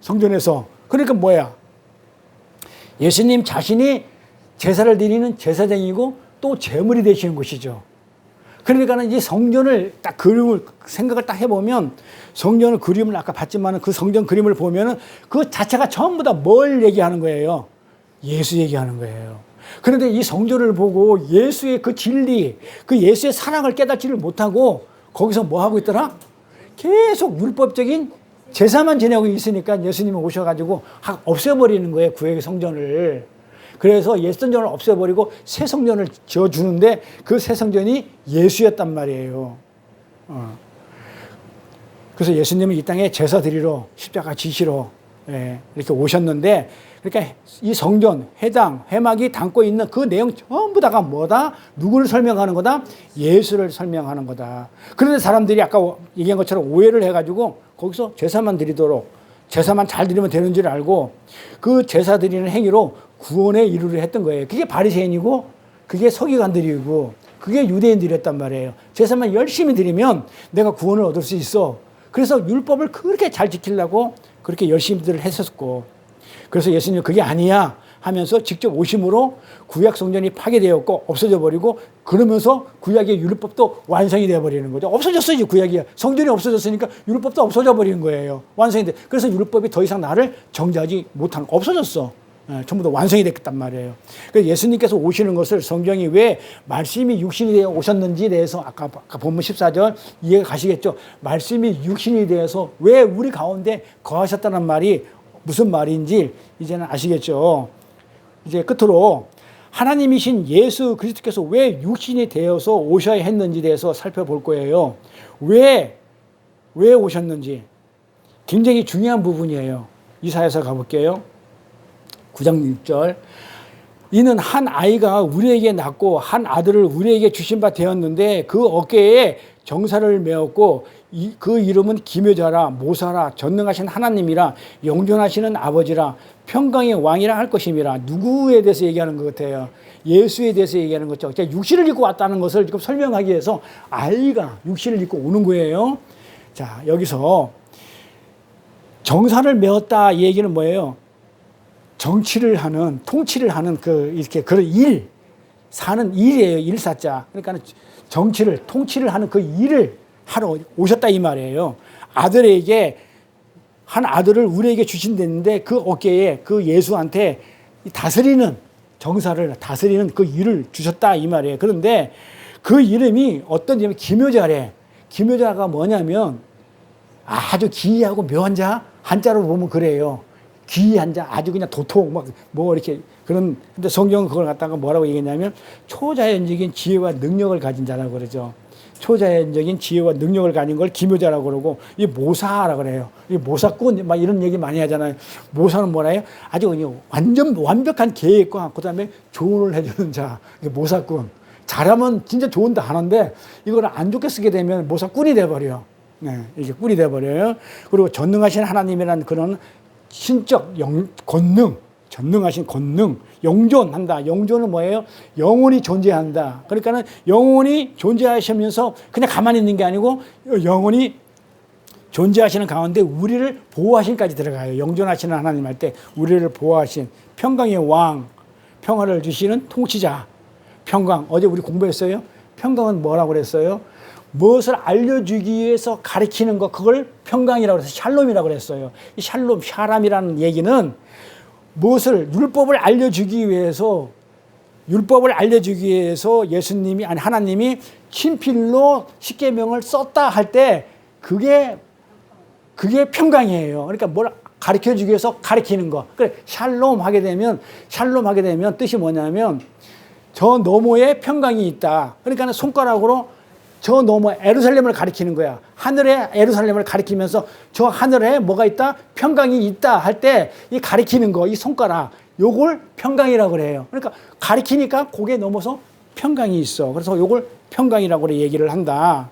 성전에서. 그러니까 뭐야? 예수님 자신이 제사를 드리는 제사장이고 또 제물이 되시는 것이죠. 그러니까는 이제 성전을 딱 생각을 딱 해보면, 성전의 그림을 아까 봤지만 그 성전 그림을 보면은 그 자체가 전부 다 뭘 얘기하는 거예요? 예수 얘기하는 거예요. 그런데 이 성전을 보고 예수의 그 진리, 그 예수의 사랑을 깨닫지를 못하고 거기서 뭐 하고 있더라? 계속 율법적인 제사만 지내고 있으니까 예수님이 오셔가지고 없애버리는 거예요. 구약의 성전을. 그래서 옛 성전을 없애버리고 새 성전을 지어주는데 그 새 성전이 예수였단 말이에요. 그래서 예수님은 이 땅에 제사 드리러, 십자가 지시러 이렇게 오셨는데, 그러니까 이 성전, 회당, 해막이 담고 있는 그 내용 전부 다가 뭐다? 누구를 설명하는 거다? 예수를 설명하는 거다. 그런데 사람들이 아까 얘기한 것처럼 오해를 해가지고 거기서 제사만 드리도록, 제사만 잘 드리면 되는 줄 알고 그 제사 드리는 행위로 구원의 이루를 했던 거예요. 그게 바리새인이고 그게 서기관들이고 그게 유대인들이었단 말이에요. 제사만 열심히 드리면 내가 구원을 얻을 수 있어. 그래서 율법을 그렇게 잘 지키려고 그렇게 열심히들 했었고, 그래서 예수님은 그게 아니야 하면서 직접 오심으로 구약 성전이 파괴되었고 없어져 버리고, 그러면서 구약의 율법도 완성이 되어 버리는 거죠. 없어졌어요. 이제 구약이 성전이 없어졌으니까 율법도 없어져 버리는 거예요. 완성이 돼. 그래서 율법이 더 이상 나를 정죄하지 못하는, 없어졌어. 전부 다 완성이 됐단 말이에요. 그래서 예수님께서 오시는 것을 성경이 왜 말씀이 육신이 되어 오셨는지에 대해서 아까 본문 14절 이해가 가시겠죠. 말씀이 육신이 되어서 왜 우리 가운데 거하셨다는 말이 무슨 말인지 이제는 아시겠죠. 이제 끝으로 하나님이신 예수 그리스도께서 왜 육신이 되어서 오셔야 했는지에 대해서 살펴볼 거예요. 왜 오셨는지 굉장히 중요한 부분이에요. 이사야서 가볼게요. 9장 6절. 이는 한 아이가 우리에게 낳고 한 아들을 우리에게 주신 바 되었는데 그 어깨에 정사를 메었고 그 이름은 기묘자라 모사라 전능하신 하나님이라 영존하시는 아버지라 평강의 왕이라 할 것임이라. 누구에 대해서 얘기하는 것 같아요? 예수에 대해서 얘기하는 거죠. 육신을 입고 왔다는 것을 지금 설명하기 위해서 아이가 육신을 입고 오는 거예요. 자, 여기서 정사를 메었다 얘기는 뭐예요? 정치를 하는, 통치를 하는 이렇게 그런 일, 사는 일이에요. 일사자. 그러니까 정치를, 통치를 하는 그 일을 하러 오셨다 이 말이에요. 한 아들을 우리에게 주신다는데 그 어깨에 그 예수한테 다스리는, 정사를 다스리는 그 일을 주셨다 이 말이에요. 그런데 그 이름이 어떤 이름이 기묘자래. 기묘자가 뭐냐면 아주 기이하고 묘한 자, 한자로 보면 그래요. 귀한 자, 아주 그냥 도통 이렇게 그런. 근데 성경은 그걸 갖다가 뭐라고 얘기했냐면 초자연적인 지혜와 능력을 가진 자라고 그러죠. 초자연적인 지혜와 능력을 가진 걸 기묘자라고 그러고, 이 모사라고 그래요. 이 모사꾼 막 이런 얘기 많이 하잖아요. 모사는 뭐라요? 아주 그냥 완벽한 계획과 그다음에 조언을 해주는 자, 이게 모사꾼. 잘하면 진짜 좋은 다 하는데 이걸 안 좋게 쓰게 되면 모사꾼이 돼버려. 네, 이게 꾼이 돼버려요. 그리고 전능하신 하나님이라는 그런 신적 권능, 전능하신 권능, 영존한다. 영존은 뭐예요? 영원히 존재한다. 그러니까는 영원히 존재하시면서 그냥 가만히 있는 게 아니고 영원히 존재하시는 가운데 우리를 보호하신까지 들어가요. 영존하시는 하나님 할 때 우리를 보호하신 평강의 왕, 평화를 주시는 통치자. 평강, 어제 우리 공부했어요. 평강은 뭐라고 그랬어요? 무엇을 알려주기 위해서 가리키는 것, 그걸 평강이라고 해서 샬롬이라고 그랬어요. 이 샬롬, 샤람이라는 얘기는 무엇을, 율법을 알려주기 위해서 예수님이, 아니 하나님이 친필로 십계명을 썼다 할 때 그게 평강이에요. 그러니까 뭘 가르쳐주기 위해서 가리키는 거. 그래, 샬롬 하게 되면 뜻이 뭐냐면 저 너머에 평강이 있다. 그러니까 손가락으로 저 너머 예루살렘을 가리키는 거야. 하늘에 예루살렘을 가리키면서 저 하늘에 뭐가 있다? 평강이 있다 할 때 이 가리키는 거, 이 손가락, 요걸 평강이라고 그래요. 그러니까 가리키니까 고개 넘어서 평강이 있어. 그래서 요걸 평강이라고 얘기를 한다.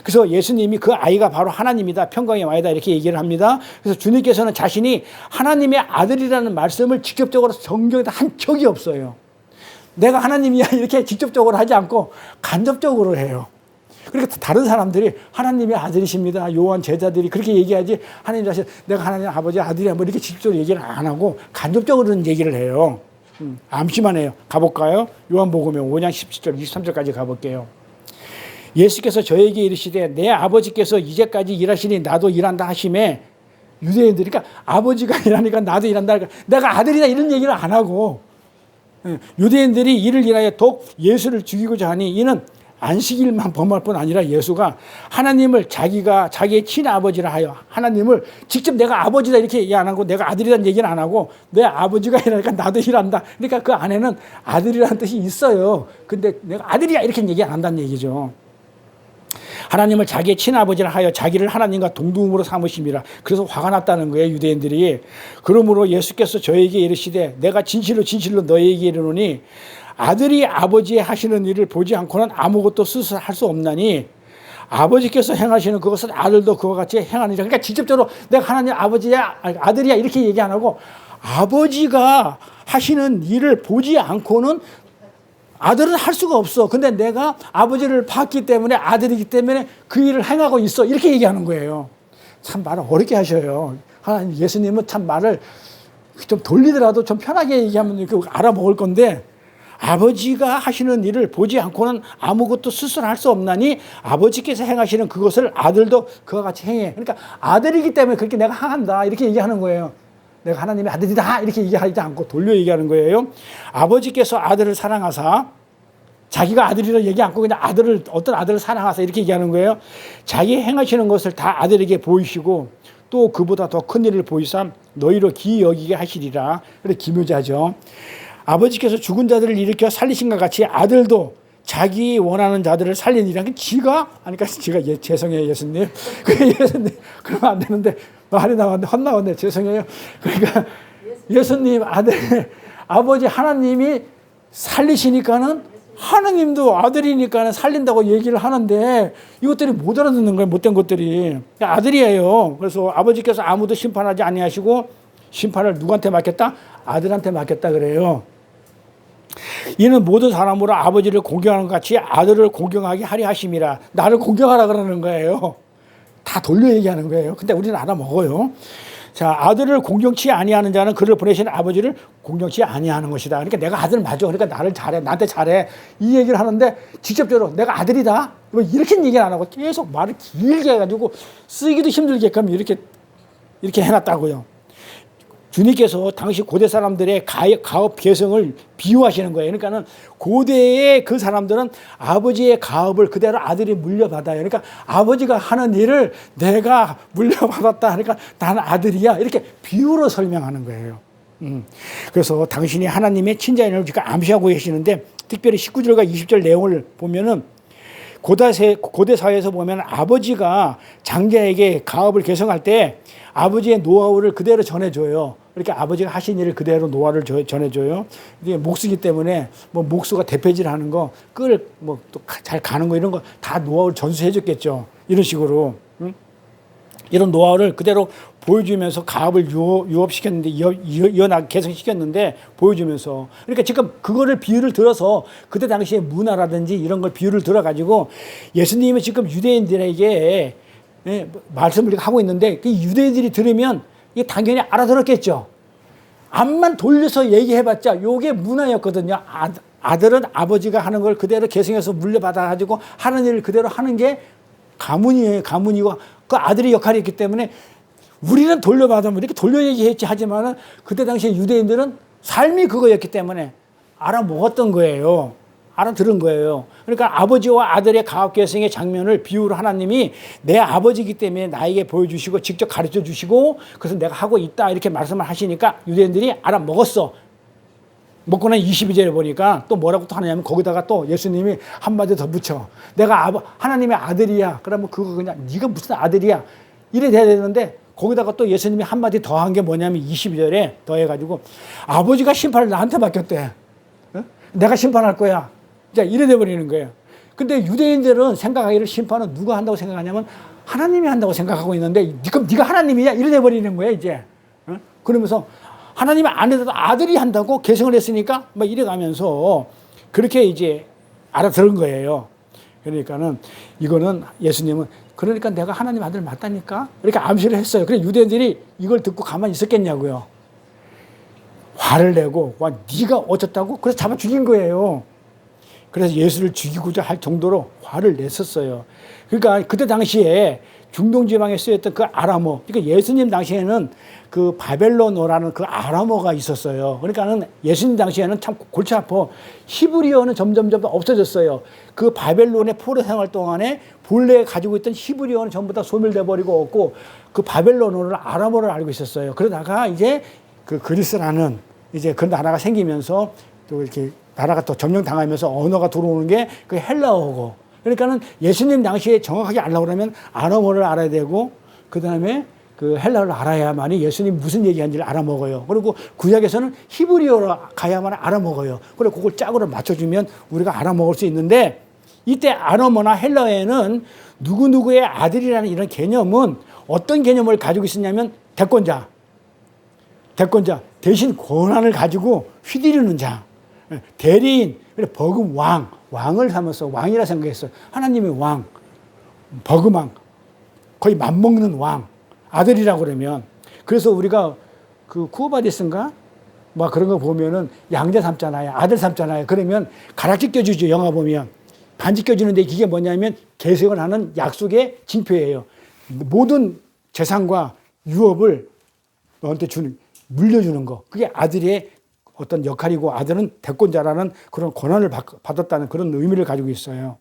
그래서 예수님이 그 아이가 바로 하나님이다, 평강의 왕이다 이렇게 얘기를 합니다. 그래서 주님께서는 자신이 하나님의 아들이라는 말씀을 직접적으로 성경에다 한 적이 없어요. 내가 하나님이야 이렇게 직접적으로 하지 않고 간접적으로 해요. 그러니까 다른 사람들이 하나님의 아들이십니다, 요한 제자들이 그렇게 얘기하지, 하나님 자신 내가 하나님 아버지 아들이야 이렇게 직접적으로 얘기를 안 하고 간접적으로는 얘기를 해요. 암시만 해요. 가볼까요? 요한복음 5장 17절 23절까지 가볼게요. 예수께서 저에게 이르시되 내 아버지께서 이제까지 일하시니 나도 일한다 하시매, 유대인들이, 그러니까 아버지가 일하니까 나도 일한다, 그러니까 내가 아들이다 이런 얘기를 안 하고, 유대인들이 이를 인하여 더욱 예수를 죽이고자 하니 이는 안식일만 범할 뿐 아니라 예수가 하나님을 자기의 친아버지라 하여, 하나님을 직접 내가 아버지다 이렇게 얘기 안 하고 내가 아들이라는 얘기는 안 하고 내 아버지가 일하니까 나도 일한다. 그러니까 그 안에는 아들이라는 뜻이 있어요. 근데 내가 아들이야 이렇게 얘기 안 한다는 얘기죠. 하나님을 자기의 친아버지라 하여 자기를 하나님과 동등으로 삼으심이라. 그래서 화가 났다는 거예요, 유대인들이. 그러므로 예수께서 저에게 이르시되 내가 진실로 너에게 이르노니 아들이 아버지의 하시는 일을 보지 않고는 아무것도 스스로 할 수 없나니 아버지께서 행하시는 그것을 아들도 그와 같이 행하느니라. 그러니까 직접적으로 내가 하나님 아버지야, 아들이야 이렇게 얘기 안 하고 아버지가 하시는 일을 보지 않고는 아들은 할 수가 없어. 근데 내가 아버지를 봤기 때문에 아들이기 때문에 그 일을 행하고 있어. 이렇게 얘기하는 거예요. 참 말을 어렵게 하셔요. 하나님 예수님은 참 말을 좀 돌리더라도 좀 편하게 얘기하면 이렇게 알아먹을 건데 아버지가 하시는 일을 보지 않고는 아무것도 스스로 할 수 없나니 아버지께서 행하시는 그것을 아들도 그와 같이 행해. 그러니까 아들이기 때문에 그렇게 내가 한다 이렇게 얘기하는 거예요. 내가 하나님의 아들이다 이렇게 얘기하지 않고 돌려 얘기하는 거예요. 아버지께서 아들을 사랑하사 자기가 아들이라 얘기 않고 그냥 어떤 아들을 사랑하사 이렇게 얘기하는 거예요. 자기 행하시는 것을 다 아들에게 보이시고 또 그보다 더 큰 일을 보이사 너희로 기이 여기게 하시리라. 그래 기묘자죠. 아버지께서 죽은 자들을 일으켜 살리신과 같이 아들도 자기 원하는 자들을 살리니라. 지가 죄송해요 예수님. 예수님 그러면 안 되는데 말이 나왔는데 헛나왔네. 죄송해요. 그러니까 예수님 아버지 하나님이 살리시니까는 하나님도 아들이니까는 살린다고 얘기를 하는데 이것들이 못 알아듣는 거예요. 못된 것들이. 아들이에요. 그래서 아버지께서 아무도 심판하지 아니하시고 심판을 누구한테 맡겼다? 아들한테 맡겼다 그래요. 이는 모든 사람으로 아버지를 공경하는 것 같이 아들을 공경하게 하려 하심이라. 나를 공경하라 그러는 거예요. 다 돌려 얘기하는 거예요. 근데 우리는 알아먹어요. 자, 아들을 공경치 아니하는 자는 그를 보내신 아버지를 공경치 아니하는 것이다. 그러니까 내가 아들 맞아. 그러니까 나를 잘해. 나한테 잘해. 이 얘기를 하는데 직접적으로 내가 아들이다. 이렇게 얘기를 안 하고 계속 말을 길게 해가지고 쓰기도 힘들게끔 이렇게 해놨다고요. 주님께서 당시 고대 사람들의 가업 개성을 비유하시는 거예요. 그러니까는 고대의 그 사람들은 아버지의 가업을 그대로 아들이 물려받아요. 그러니까 아버지가 하는 일을 내가 물려받았다. 그러니까 나는 아들이야. 이렇게 비유로 설명하는 거예요. 그래서 당신이 하나님의 친자인을 지금 암시하고 계시는데 특별히 19절과 20절 내용을 보면은 고대 사회에서 보면 아버지가 장자에게 가업을 개성할 때 아버지의 노하우를 그대로 전해줘요. 그러니까 아버지가 하신 일을 그대로 노하우를 전해줘요. 이게 목수기 때문에 뭐 목수가 대패질하는 거, 또 잘 가는 거 이런 거 다 노하우를 전수해줬겠죠. 이런 식으로. 이런 노하우를 그대로 보여주면서 가업을 유업시켰는데, 개성시켰는데, 보여주면서. 그러니까 지금 그거를 비유를 들어서 그때 당시에 문화라든지 이런 걸 비유를 들어가지고 예수님이 지금 유대인들에게 말씀을 하고 있는데 그 유대인들이 들으면 이게 당연히 알아들었겠죠. 앞만 돌려서 얘기해봤자 요게 문화였거든요. 아들은 아버지가 하는 걸 그대로 계승해서 물려받아가지고 하는 일을 그대로 하는 게 가문이에요. 가문이고 그 아들의 역할이 있기 때문에 우리는 돌려받으면 이렇게 돌려 얘기했지 하지만은 그때 당시에 유대인들은 삶이 그거였기 때문에 알아먹었던 거예요. 알아들은 거예요. 그러니까 아버지와 아들의 가업계승의 장면을 비유로 하나님이 내 아버지이기 때문에 나에게 보여주시고 직접 가르쳐 주시고 그래서 내가 하고 있다 이렇게 말씀을 하시니까 유대인들이 알아먹었어. 먹고 난 22절에 보니까 또 뭐라고 또 하냐면 거기다가 또 예수님이 한마디 더 붙여. 내가 하나님의 아들이야. 그러면 그거 그냥 네가 무슨 아들이야. 이래 돼야 되는데 거기다가 또 예수님이 한마디 더 한 게 뭐냐면 22절에 더 해가지고 아버지가 심판을 나한테 맡겼대. 내가 심판할 거야. 자, 이래 돼버리는 거예요. 근데 유대인들은 생각하기를 심판은 누가 한다고 생각하냐면 하나님이 한다고 생각하고 있는데 그럼 네가 하나님이냐? 이래 돼버리는 거예요, 이제. 그러면서 하나님이 안 해도 아들이 한다고 계승을 했으니까 막 이래 가면서 그렇게 이제 알아들은 거예요. 그러니까는 이거는 예수님은 그러니까 내가 하나님 아들 맞다니까? 이렇게 암시를 했어요. 그래 유대인들이 이걸 듣고 가만히 있었겠냐고요. 화를 내고 와 네가 어쩌다고? 그래서 잡아 죽인 거예요. 그래서 예수를 죽이고자 할 정도로 화를 냈었어요. 그러니까 그때 당시에 중동 지방에 쓰였던 그 아람어, 그러니까 예수님 당시에는 그 바벨론어라는 그 아람어가 있었어요. 그러니까는 예수님 당시에는 참 골치 아파. 히브리어는 점점 없어졌어요. 그 바벨론의 포로 생활 동안에 본래 가지고 있던 히브리어는 전부 다 소멸돼 버리고 없고 그 바벨론어를 아람어를 알고 있었어요. 그러다가 이제 그 그리스라는 이제 그 나라가 생기면서 또 이렇게 나라가 또 점령당하면서 언어가 들어오는 게 그 헬라어고. 그러니까는 예수님 당시에 정확하게 알려고 그러면 아람어를 알아야 되고 그 다음에 그 헬라어를 알아야만이 예수님 무슨 얘기하는지를 알아먹어요. 그리고 구약에서는 히브리어로 가야만 알아먹어요. 그리고 그걸 짝으로 맞춰주면 우리가 알아먹을 수 있는데 이때 아람어나 헬라어에는 누구누구의 아들이라는 이런 개념은 어떤 개념을 가지고 있었냐면 대권자 대신 권한을 가지고 휘두르는 자. 대리인, 버금 왕, 왕을 삼아서 왕이라 생각했어요. 하나님의 왕, 버금왕, 거의 맞먹는 왕, 아들이라고 그러면. 그래서 우리가 그 쿠어바디스인가? 막 그런 거 보면은 양자 삼잖아요. 아들 삼잖아요. 그러면 가락지 껴주죠. 영화 보면. 반지 껴주는데 이게 뭐냐면 계승을 하는 약속의 징표예요. 모든 재산과 유업을 너한테 물려주는 거. 그게 아들의 어떤 역할이고 아들은 대권자라는 그런 권한을 받았다는 그런 의미를 가지고 있어요.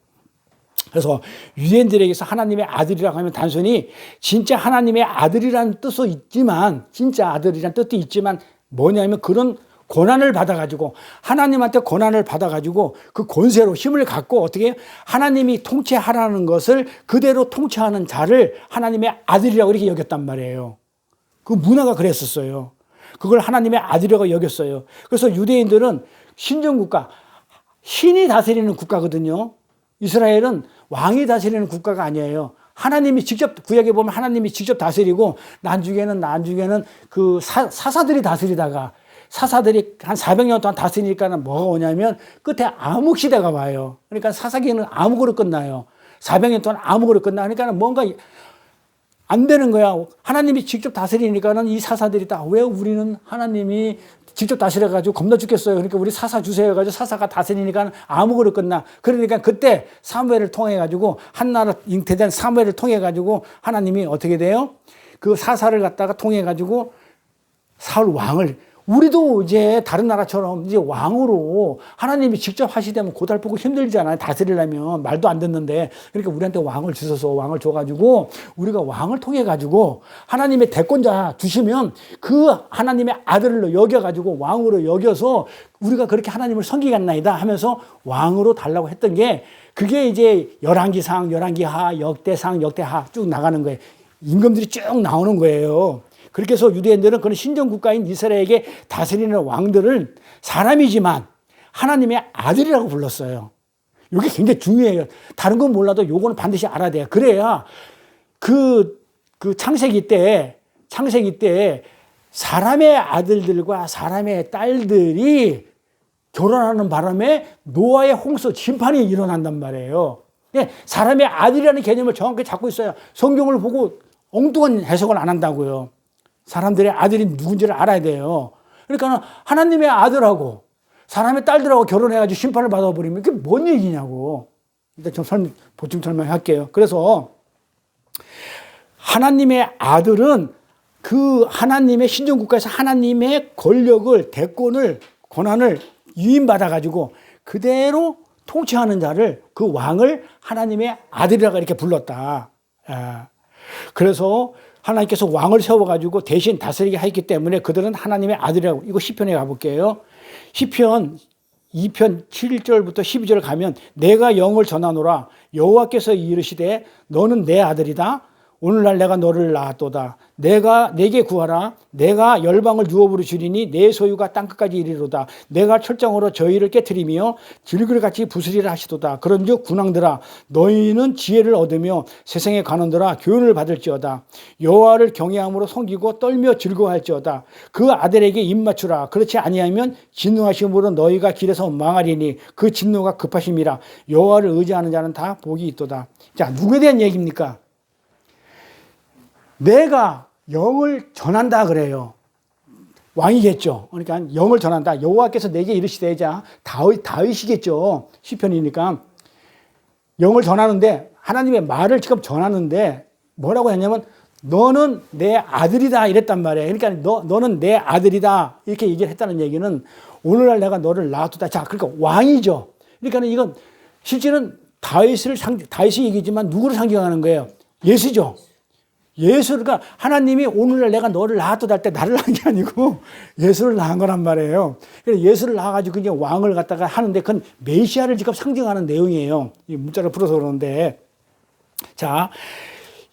그래서 유대인들에게서 하나님의 아들이라고 하면 단순히 진짜 하나님의 아들이라는 뜻도 있지만, 진짜 아들이라는 뜻도 있지만 뭐냐면 그런 권한을 받아가지고, 하나님한테 권한을 받아가지고 그 권세로 힘을 갖고 어떻게 하나님이 통치하라는 것을 그대로 통치하는 자를 하나님의 아들이라고 이렇게 여겼단 말이에요. 그 문화가 그랬었어요. 그걸 하나님의 아들이라고 여겼어요. 그래서 유대인들은 신정국가, 신이 다스리는 국가거든요. 이스라엘은 왕이 다스리는 국가가 아니에요. 하나님이 직접, 구약에 보면 하나님이 직접 다스리고 나중에는 그 사사들이 다스리다가, 사사들이 한 400년 동안 다스리니까는 뭐가 오냐면 끝에 암흑시대가 와요. 그러니까 사사기는 암흑으로 끝나요. 400년 동안 암흑으로 끝나. 그러니까 뭔가 안 되는 거야. 하나님이 직접 다스리니까는 이 사사들이 다 왜 우리는 하나님이 직접 다스려가지고 겁나 죽겠어요. 그러니까 우리 사사 주세요 해가지고 사사가 다스리니까 암흑으로 끝나. 그러니까 그때 사무엘을 통해가지고 한나라 잉태된 사무엘을 통해가지고 하나님이 어떻게 돼요? 그 사사를 갖다가 통해가지고 사울 왕을, 우리도 이제 다른 나라처럼 이제 왕으로 하나님이 직접 하시되면 고달프고 힘들잖아요. 다스리려면 말도 안 듣는데. 그러니까 우리한테 왕을 주셔서 왕을 줘가지고 우리가 왕을 통해가지고 하나님의 대권자 주시면 그 하나님의 아들로 여겨가지고 왕으로 여겨서 우리가 그렇게 하나님을 섬기겠나이다 하면서 왕으로 달라고 했던 게, 그게 이제 열왕기상, 열왕기하, 역대상, 역대하 쭉 나가는 거예요. 임금들이 쭉 나오는 거예요. 그렇게 해서 유대인들은 그런 신정국가인 이스라엘에게 다스리는 왕들을 사람이지만 하나님의 아들이라고 불렀어요. 이게 굉장히 중요해요. 다른 건 몰라도 요거는 반드시 알아야 돼요. 그래야 그 창세기 때 사람의 아들들과 사람의 딸들이 결혼하는 바람에 노아의 홍수 심판이 일어난단 말이에요. 사람의 아들이라는 개념을 정확히 잡고 있어야 성경을 보고 엉뚱한 해석을 안 한다고요. 사람들의 아들이 누군지를 알아야 돼요. 그러니까 하나님의 아들하고 사람의 딸들하고 결혼해가지고 심판을 받아버리면 그게 뭔 얘기냐고. 일단 좀 보충 설명할게요. 그래서 하나님의 아들은 그 하나님의 신정국가에서 하나님의 권력을, 대권을, 권한을 유인받아가지고 그대로 통치하는 자를, 그 왕을 하나님의 아들이라고 이렇게 불렀다. 그래서 하나님께서 왕을 세워가지고 대신 다스리게 했기 때문에 그들은 하나님의 아들이라고. 이거 시편에 가볼게요. 시편 2편 7절부터 12절 가면 내가 영을 전하노라 여호와께서 이르시되 너는 내 아들이다. 오늘날 내가 너를 낳았도다. 내게 구하라. 내가 열방을 유업으로 주리니 내 소유가 땅끝까지 이르리로다. 내가 철장으로 저희를 깨트리며 질글같이 부스리라 하시도다. 그런즉 군왕들아 너희는 지혜를 얻으며 세상의 관원들아 교훈을 받을지어다. 여호와를 경외함으로 섬기고 떨며 즐거워할지어다. 그 아들에게 입맞추라. 그렇지 아니하면 진노하심으로 너희가 길에서 망하리니 그 진노가 급하심이라. 여호와를 의지하는 자는 다 복이 있도다. 자, 누구에 대한 얘기입니까? 내가 영을 전한다 그래요. 왕이겠죠. 그러니까 영을 전한다. 여호와께서 내게 이르시되, 자 다윗이겠죠. 시편이니까 영을 전하는데 하나님의 말을 지금 전하는데 뭐라고 했냐면 너는 내 아들이다 이랬단 말이에요. 그러니까 너는 내 아들이다 이렇게 얘기를 했다는 얘기는 오늘날 내가 너를 낳았다. 자, 그러니까 왕이죠. 그러니까 이건 실제는 다윗이 얘기지만 누구를 상징하는 거예요? 예수죠. 예수가 하나님이 오늘날 내가 너를 낳았다 할 때 나를 낳은 게 아니고 예수를 낳은 거란 말이에요. 그래서 예수를 낳아가지고 이제 왕을 갖다가 하는데 그건 메시아를 지금 상징하는 내용이에요. 이 문자를 풀어서 그러는데, 자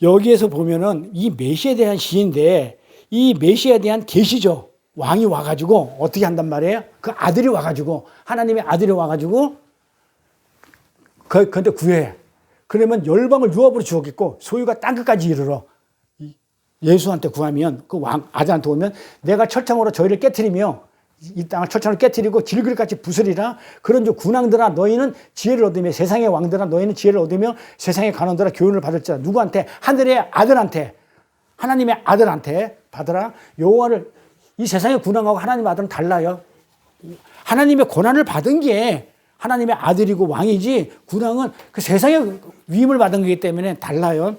여기에서 보면은 이 메시아에 대한 시인데 이 메시아에 대한 계시죠. 왕이 와가지고 어떻게 한단 말이에요? 그 아들이 와가지고 하나님의 아들이 와가지고 그한테 구해. 그러면 열방을 유업으로 주었겠고 소유가 땅끝까지 이르러. 예수한테 구하면 그 왕 아들한테 오면 내가 철창으로 저희를 깨트리며 이 땅을 철천을 깨뜨리고 질그릇같이 부수리라. 그런 군왕들아 너희는 지혜를 얻으며 세상의 왕들아 너희는 지혜를 얻으며 세상의 관원들아 교훈을 받을지라. 누구한테? 하늘의 아들한테, 하나님의 아들한테 받으라. 여호와를, 이 세상의 군왕하고 하나님의 아들은 달라요. 하나님의 고난을 받은 게 하나님의 아들이고 왕이지, 군왕은 그 세상의 위임을 받은 거기 때문에 달라요.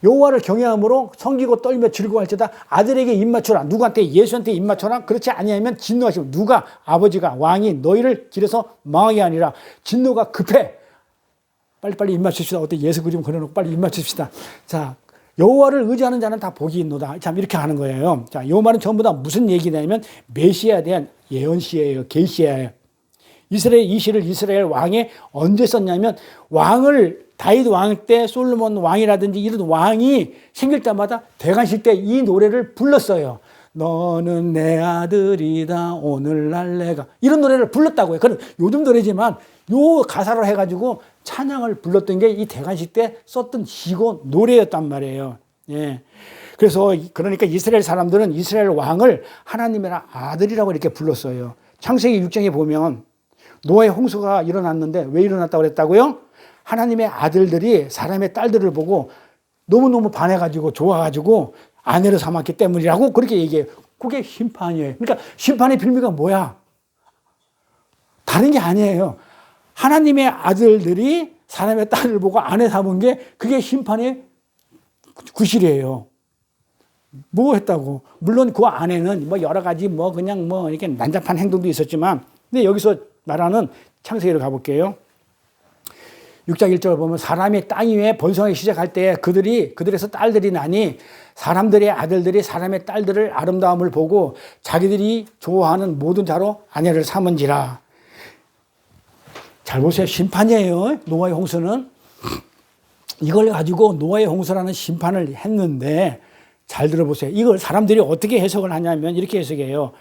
여호와를 경외함으로 섬기고 떨며 즐거워할지다. 아들에게 입맞춰라. 누구한테? 예수한테 입맞춰라. 그렇지 아니하면 진노하시고. 누가? 아버지가, 왕이 너희를 길에서 망하게 하니라. 진노가 급해. 빨리빨리 입맞춥시다. 어때? 예수 그림 그려놓고 빨리 입맞춥시다. 자, 여호와를 의지하는 자는 다 복이 있노다. 참 이렇게 하는 거예요. 자, 요 말은 전부 다 무슨 얘기냐면 메시아에 대한 예언시예요. 계시예요. 이스라엘 이 시를 이스라엘 왕에 언제 썼냐면, 왕을 다윗 왕 때, 솔로몬 왕이라든지 이런 왕이 생길 때마다 대관식 때 이 노래를 불렀어요. 너는 내 아들이다 오늘날 내가, 이런 노래를 불렀다고요. 그건 요즘 노래지만 요 가사로 해가지고 찬양을 불렀던 게 이 대관식 때 썼던 시고 노래였단 말이에요. 예. 그래서 그러니까 이스라엘 사람들은 이스라엘 왕을 하나님의 아들이라고 이렇게 불렀어요. 창세기 6장에 보면 노아의 홍수가 일어났는데 왜 일어났다고 그랬다고요? 하나님의 아들들이 사람의 딸들을 보고 너무너무 반해가지고 좋아가지고 아내를 삼았기 때문이라고 그렇게 얘기해요. 그게 심판이에요. 그러니까 심판의 빌미가 뭐야? 다른 게 아니에요. 하나님의 아들들이 사람의 딸을 보고 아내 삼은 게 그게 심판의 구실이에요. 뭐 했다고? 물론 그 안에는 뭐 여러 가지 뭐 그냥 뭐 이렇게 난잡한 행동도 있었지만, 근데 여기서 말하는 창세기로 가볼게요. 6장 1절을 보면 사람이 땅 위에 번성하기 시작할 때 그들에서 딸들이 나니 사람들의 아들들이 사람의 딸들을 아름다움을 보고 자기들이 좋아하는 모든 자로 아내를 삼은지라. 잘 보세요. 심판이에요. 노아의 홍수는. 이걸 가지고 노아의 홍수라는 심판을 했는데 잘 들어보세요. 이걸 사람들이 어떻게 해석을 하냐면 이렇게 해석해요.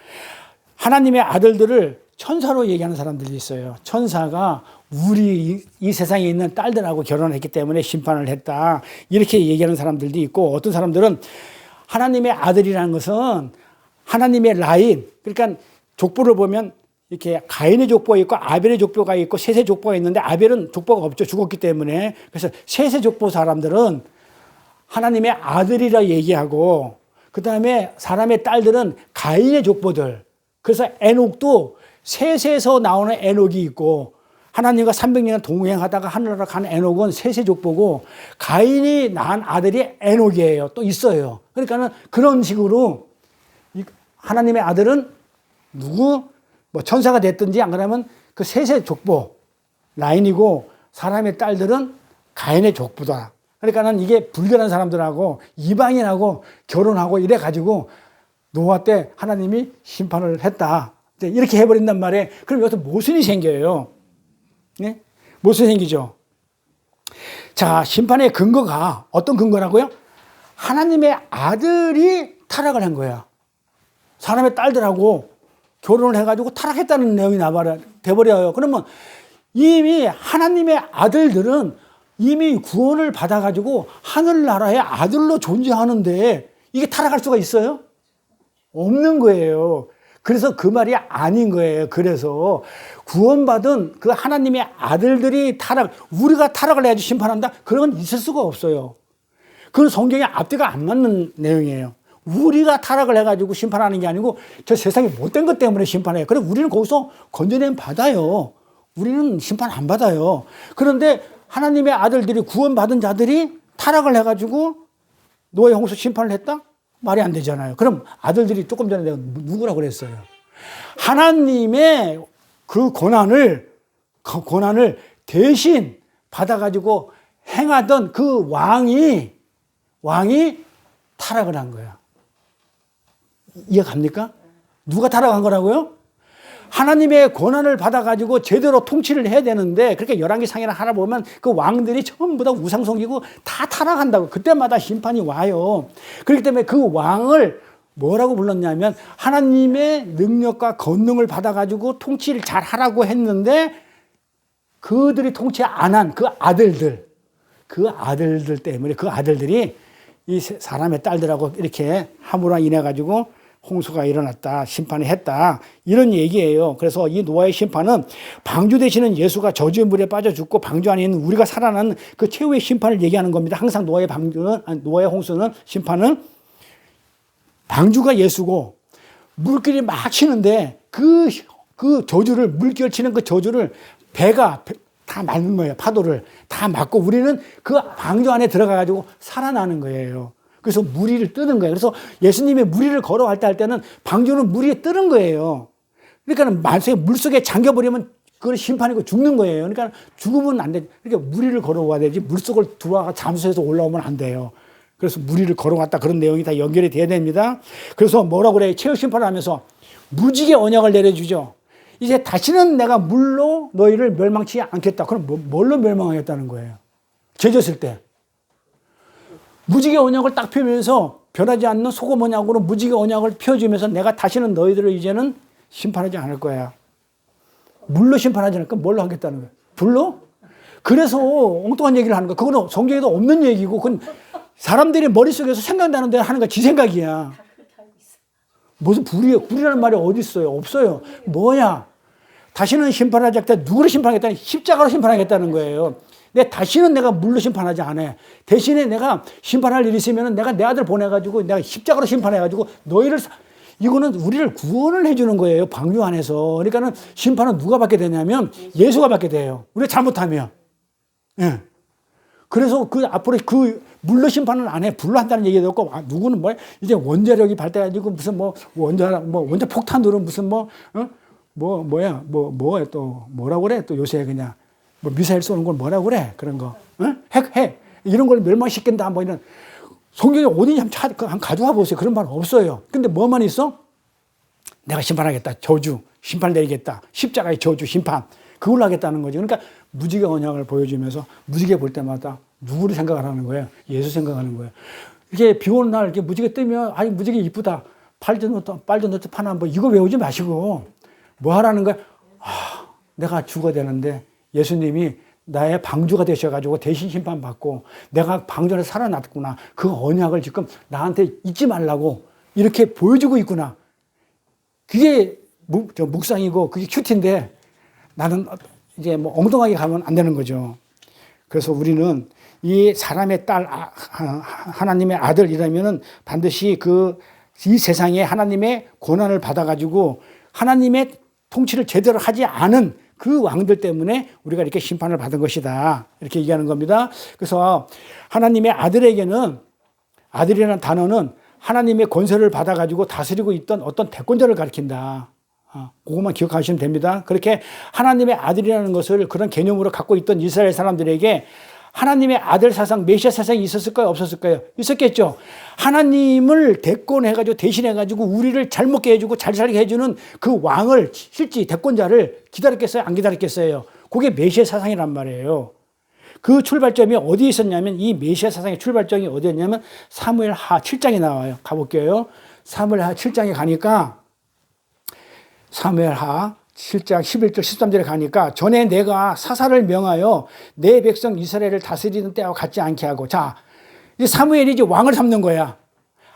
하나님의 아들들을 천사로 얘기하는 사람들이 있어요. 천사가 우리 이 세상에 있는 딸들하고 결혼했기 때문에 심판을 했다. 이렇게 얘기하는 사람들도 있고, 어떤 사람들은 하나님의 아들이라는 것은 하나님의 라인, 그러니까 족보를 보면 이렇게 가인의 족보가 있고 아벨의 족보가 있고 셋의 족보가 있는데 아벨은 족보가 없죠. 죽었기 때문에. 그래서 셋의 족보 사람들은 하나님의 아들이라 얘기하고, 그 다음에 사람의 딸들은 가인의 족보들. 그래서 에녹도 셋에서 나오는 에녹이 있고, 하나님과 300년 동행하다가 하늘나라 간 에녹은 셋의 족보고, 가인이 낳은 아들이 에녹이에요. 또 있어요. 그러니까는 그런 식으로 하나님의 아들은 누구? 뭐 천사가 됐든지 안 그러면 그 셋의 족보 라인이고, 사람의 딸들은 가인의 족보다. 그러니까는 이게 불결한 사람들하고 이방인하고 결혼하고 이래가지고 노아 때 하나님이 심판을 했다. 이렇게 해버린단 말이에요. 그럼 여기서 모순이 생겨요. 네? 모순이 생기죠. 자, 심판의 근거가 어떤 근거라고요? 하나님의 아들이 타락을 한 거야. 사람의 딸들하고 결혼을 해가지고 타락했다는 내용이 돼버려요. 그러면 이미 하나님의 아들들은 이미 구원을 받아가지고 하늘나라의 아들로 존재하는데 이게 타락할 수가 있어요? 없는 거예요. 그래서 그 말이 아닌 거예요. 그래서 구원받은 그 하나님의 아들들이 우리가 타락을 해야지 심판한다? 그런 건 있을 수가 없어요. 그건 성경에 앞뒤가 안 맞는 내용이에요. 우리가 타락을 해가지고 심판하는 게 아니고 저 세상에 못된 것 때문에 심판해요. 그래 우리는 거기서 건져내면 받아요. 우리는 심판 안 받아요. 그런데 하나님의 아들들이 구원받은 자들이 타락을 해가지고 노아의 홍수 심판을 했다? 말이 안 되잖아요. 그럼 아들들이 조금 전에 내가 누구라고 그랬어요? 하나님의 그 고난을 대신 받아가지고 행하던 그 왕이 타락을 한 거야. 이해 갑니까? 누가 타락한 거라고요? 하나님의 권한을 받아가지고 제대로 통치를 해야 되는데, 그렇게 열왕기 상이나 하나 보면 그 왕들이 전부 다 우상 섬기고 다 타락한다고. 그때마다 심판이 와요. 그렇기 때문에 그 왕을 뭐라고 불렀냐면 하나님의 능력과 권능을 받아가지고 통치를 잘 하라고 했는데, 그들이 통치 안 한 그 아들들 때문에 그 아들들이 이 사람의 딸들하고 이렇게 함으로 인해 가지고 홍수가 일어났다. 심판을 했다. 이런 얘기예요. 그래서 이 노아의 심판은 방주 되시는 예수가 저주의 물에 빠져 죽고 방주 안에 있는 우리가 살아나는 그 최후의 심판을 얘기하는 겁니다. 항상 노아의 방주는, 노아의 홍수는, 심판은 방주가 예수고 물길이 막 치는데 그 저주를, 물결 치는 그 저주를 배가 다 막는 거예요. 파도를 다 막고 우리는 그 방주 안에 들어가가지고 살아나는 거예요. 그래서 무리를 뜨는 거예요. 그래서 예수님이 무리를 걸어갈 때 할 때는 방주는 무리에 뜨는 거예요. 그러니까 만약에 물속에 잠겨버리면 그건 심판이고 죽는 거예요. 그러니까 죽으면 안 돼. 그러니까 무리를 걸어와야 되지 물속을 들어와가 잠수해서 올라오면 안 돼요. 그래서 무리를 걸어갔다. 그런 내용이 다 연결이 돼야 됩니다. 그래서 뭐라고 그래요? 최후 심판을 하면서 무지개 언약을 내려주죠. 이제 다시는 내가 물로 너희를 멸망치 않겠다. 그럼 뭘로 멸망하겠다는 거예요? 죄졌을 때. 무지개 언약을 딱 펴면서 변하지 않는 소금 언약으로 무지개 언약을 펴주면서 내가 다시는 너희들을 이제는 심판하지 않을 거야. 물로 심판하지 않을 거야. 뭘로 하겠다는 거야? 불로? 그래서 엉뚱한 얘기를 하는 거야. 그거는 성경에도 없는 얘기고 그건 사람들이 머릿속에서 생각나는 대로 하는 거 지 생각이야. 무슨 불이라는 말이 어디 있어요? 없어요. 뭐야? 다시는 심판하지 않겠다. 누구를 심판하겠다는 십자가로 심판하겠다는 거예요. 다시는 내가 물로 심판하지 않아. 대신에 내가 심판할 일이 있으면 내가 내 아들 보내가지고 내가 십자가로 심판해가지고 너희를, 이거는 우리를 구원을 해주는 거예요. 방주 안에서. 그러니까는 심판은 누가 받게 되냐면 예수가 받게 돼요. 우리가 잘못하면. 예. 그래서 그 앞으로 그 물로 심판을 안 해. 불로 한다는 얘기도 없고, 누구는 뭐, 이제 원자력이 발달해가지고 무슨 원자 폭탄으로 무슨 뭐야 또 뭐라고 그래. 또 요새 그냥. 미사일 쏘는 걸 뭐라고 그래? 그런 거. 응? 핵. 이런 걸 멸망시킨다. 뭐 이런. 성경에 어디니 한번 가져와 보세요. 그런 말 없어요. 근데 뭐만 있어? 내가 심판하겠다. 저주. 심판 내리겠다. 십자가의 저주, 심판. 그걸 하겠다는 거죠. 그러니까 무지개 언약을 보여주면서 무지개 볼 때마다 누구를 생각을 하는 거예요? 예수 생각하는 거예요. 이렇게 비 오는 날 이렇게 무지개 뜨면, 아니, 무지개 이쁘다. 빨도 넣지 파나 뭐 이거 외우지 마시고 뭐 하라는 거야? 내가 죽어야 되는데 예수님이 나의 방주가 되셔가지고 대신 심판받고 내가 방주 안에 살아났구나. 그 언약을 지금 나한테 잊지 말라고 이렇게 보여주고 있구나. 그게 묵상이고 그게 큐티인데 나는 이제 뭐 엉뚱하게 가면 안 되는 거죠. 그래서 우리는 이 사람의 딸, 하나님의 아들이라면은 반드시 이 세상에 하나님의 고난을 받아가지고 하나님의 통치를 제대로 하지 않은 그 왕들 때문에 우리가 이렇게 심판을 받은 것이다. 이렇게 얘기하는 겁니다. 그래서 하나님의 아들에게는, 아들이라는 단어는 하나님의 권세를 받아가지고 다스리고 있던 어떤 대권자를 가리킨다. 그것만 기억하시면 됩니다. 그렇게 하나님의 아들이라는 것을 그런 개념으로 갖고 있던 이스라엘 사람들에게 하나님의 아들 사상, 메시아 사상이 있었을까요? 없었을까요? 있었겠죠. 하나님을 대권해가지고 대신해가지고 우리를 잘 먹게 해주고 잘 살게 해주는 그 왕을, 실제 대권자를 기다렸겠어요? 안 기다렸겠어요? 그게 메시아 사상이란 말이에요. 그 출발점이 어디에 있었냐면, 이 메시아 사상의 출발점이 어디였냐면 사무엘하 7장에 나와요. 가볼게요. 사무엘하 7장에 가니까 사무엘하 7장 11절 13절에 가니까 전에 내가 사사를 명하여 내 백성 이스라엘을 다스리는 때와 같지 않게 하고, 자, 이제 사무엘이 이제 왕을 삼는 거야.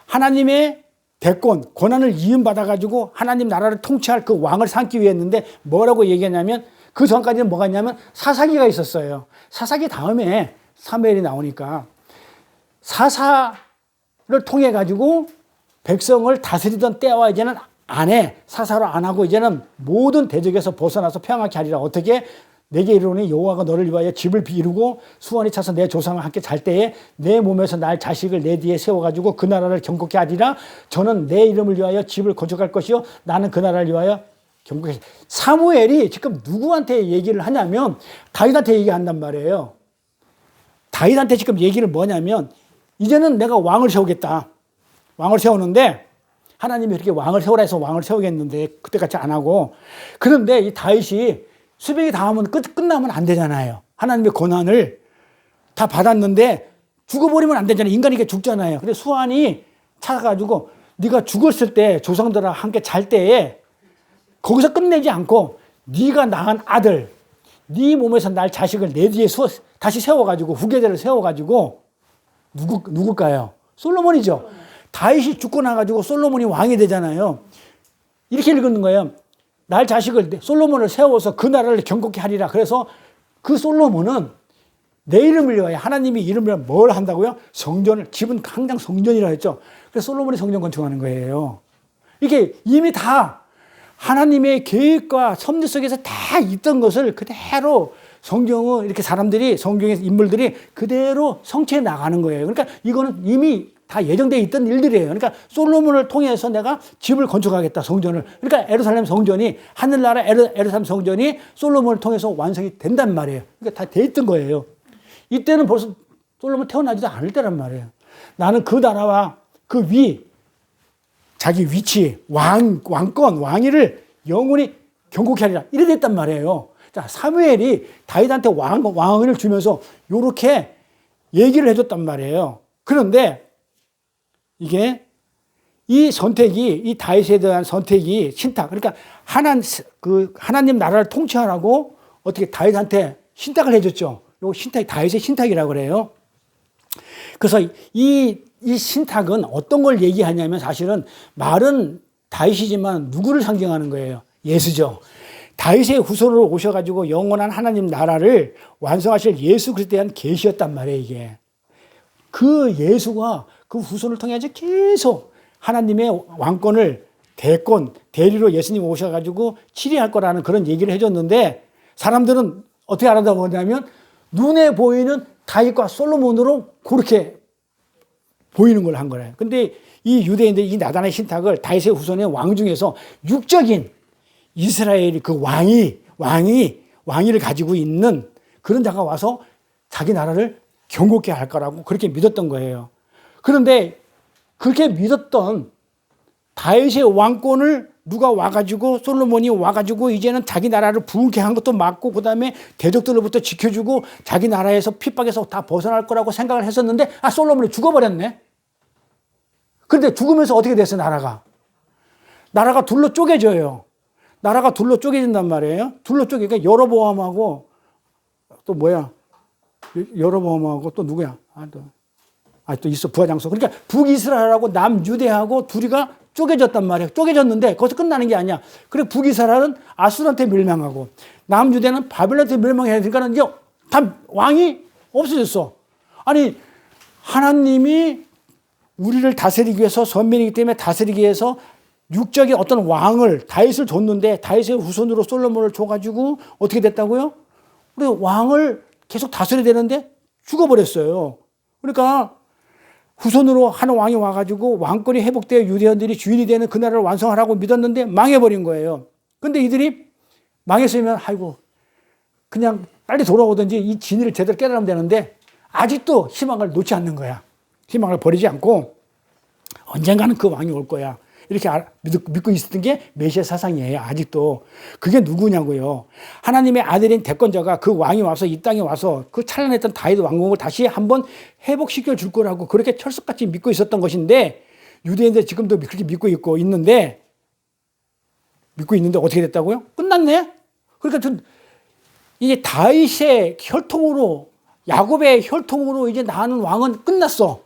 하나님의 대권, 권한을 이음받아가지고 하나님 나라를 통치할 그 왕을 삼기 위해 했는데 뭐라고 얘기했냐면, 그 전까지는 뭐가 있냐면 사사기가 있었어요. 사사기 다음에 사무엘이 나오니까 사사를 통해 가지고 백성을 다스리던 때와 이제는 안 해. 사사로 안 하고 이제는 모든 대적에서 벗어나서 평안케 하리라. 어떻게? 내게 이르노니 여호와가 너를 위하여 집을 비우고 수원이 차서 내 조상과 함께 잘 때에 내 몸에서 날 자식을 내 뒤에 세워가지고 그 나라를 경고케 하리라. 저는 내 이름을 위하여 집을 건축할 것이요 나는 그 나라를 위하여 경고케. 사무엘이 지금 누구한테 얘기를 하냐면 다윗한테 얘기한단 말이에요. 다윗한테 지금 얘기를 뭐냐면, 이제는 내가 왕을 세우겠다. 왕을 세우는데 하나님이 이렇게 왕을 세우라 해서 왕을 세우겠는데 그때같이 안 하고, 그런데 이 다윗이 수백이 다하면 끝나면 안 되잖아요. 하나님의 권한을 다 받았는데 죽어버리면 안 되잖아요. 인간이 죽잖아요. 근데 수완이 찾아가지고 네가 죽었을 때 조상들과 함께 잘 때에 거기서 끝내지 않고 네가 낳은 아들, 네 몸에서 날 자식을 내 뒤에 다시 세워가지고 후계자를 세워가지고 누굴까요? 솔로몬이죠. 다윗이 죽고 나가지고 솔로몬이 왕이 되잖아요. 이렇게 읽는 거예요. 날 자식을 솔로몬을 세워서 그 나라를 경고케 하리라. 그래서 그 솔로몬은 내 이름을 위하여 하나님이 이름을 뭘 한다고요? 성전을, 집은 항상 성전이라 했죠. 그래서 솔로몬이 성전 건축하는 거예요. 이게 이미 다 하나님의 계획과 섭리 속에서 다 있던 것을 그대로 성경은 이렇게 사람들이, 성경의 인물들이 그대로 성취해 나가는 거예요. 그러니까 이거는 이미 다 예정되어 있던 일들이에요. 그러니까 솔로몬을 통해서 내가 집을 건축하겠다, 성전을. 그러니까 에루살렘 성전이, 하늘나라 에루살렘 성전이 솔로몬을 통해서 완성이 된단 말이에요. 그러니까 다 돼 있던 거예요. 이때는 벌써 솔로몬 태어나지도 않을 때란 말이에요. 나는 그 나라와 그 자기 위치, 왕권, 왕위를 영원히 경고케 하리라. 이래 됐단 말이에요. 자, 사무엘이 다윗한테 왕위를 주면서 요렇게 얘기를 해줬단 말이에요. 그런데 이게 이 선택이, 이 다윗에 대한 선택이 신탁. 그러니까 하나님 나라를 통치하라고 어떻게 다윗한테 신탁을 해줬죠. 요 신탁이 다윗의 신탁이라고 그래요. 그래서 이 신탁은 어떤 걸 얘기하냐면 사실은 말은 다윗이지만 누구를 상징하는 거예요? 예수죠. 다윗의 후손으로 오셔가지고 영원한 하나님 나라를 완성하실 예수 그리스도에 대한 계시였단 말이에요, 이게. 그 예수가 그 후손을 통해 서 계속 하나님의 왕권을 대리로 예수님 오셔가지고 치리할 거라는 그런 얘기를 해줬는데 사람들은 어떻게 알아보냐면 눈에 보이는 다윗과 솔로몬으로 그렇게 보이는 걸 한 거예요. 근데 이 유대인들이 이 나단의 신탁을 다윗의 후손의 왕 중에서 육적인 이스라엘이 그 왕위를 가지고 있는 그런 자가 와서 자기 나라를 경고케 할 거라고 그렇게 믿었던 거예요. 그런데 그렇게 믿었던 다윗의 왕권을 누가 와가지고 솔로몬이 와가지고 이제는 자기 나라를 부흥케 한 것도 맞고 그다음에 대적들로부터 지켜주고 자기 나라에서 핍박에서 다 벗어날 거라고 생각을 했었는데 솔로몬이 죽어버렸네. 그런데 죽으면서 어떻게 됐어요? 나라가 둘로 쪼개져요. 나라가 둘로 쪼개진단 말이에요. 둘로 쪼개니까 여로보암하고 또 뭐야? 여로보암하고 또 누구야? 또 있어, 부하장수. 그러니까 북이스라엘하고 남유대하고 둘이가 쪼개졌단 말이에요. 쪼개졌는데 거기서 끝나는 게 아니야. 그래, 북이스라엘은 아수르한테 멸망하고 남유대는 바벨론한테 멸망해야 되니까 이제 다 왕이 없어졌어. 아니, 하나님이 우리를 다스리기 위해서 선민이기 때문에 다스리기 위해서 육적인 어떤 왕을 다윗을 줬는데 다윗의 후손으로 솔로몬을 줘가지고 어떻게 됐다고요? 우리 왕을 계속 다스려야 되는데 죽어버렸어요. 그러니까 후손으로 한 왕이 와가지고 왕권이 회복되어 유대인들이 주인이 되는 그 나라를 완성하라고 믿었는데 망해버린 거예요. 근데 이들이 망했으면 아이고 그냥 빨리 돌아오든지 이 진리를 제대로 깨달으면 되는데 아직도 희망을 놓지 않는 거야. 희망을 버리지 않고 언젠가는 그 왕이 올 거야. 이렇게 믿고 있었던 게 메시아 사상이에요. 아직도. 그게 누구냐고요. 하나님의 아들인 대권자가 그 왕이 와서 이 땅에 와서 그 찬란했던 다윗 왕국을 다시 한번 회복시켜 줄 거라고 그렇게 철석같이 믿고 있었던 것인데 유대인들 지금도 그렇게 믿고 있는데 어떻게 됐다고요? 끝났네. 그러니까 이게 다윗의 혈통으로 야곱의 혈통으로 이제 나는 왕은 끝났어.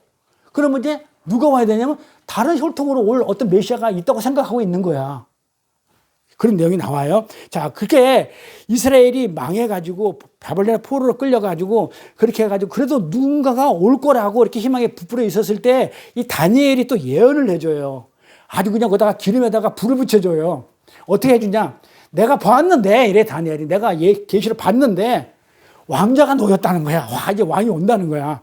그러면 이제 누가 와야 되냐면 다른 혈통으로 올 어떤 메시아가 있다고 생각하고 있는 거야. 그런 내용이 나와요. 자, 그렇게 이스라엘이 망해가지고 바벨론의 포로로 끌려가지고 그렇게 해가지고 그래도 누군가가 올 거라고 이렇게 희망에 부풀어 있었을 때 이 다니엘이 또 예언을 해줘요. 아주 그냥 거기다가 기름에다가 불을 붙여줘요. 어떻게 해주냐? 내가 봤는데 이래 다니엘이 내가 계시를 봤는데 왕자가 놓였다는 거야. 와, 이제 왕이 온다는 거야.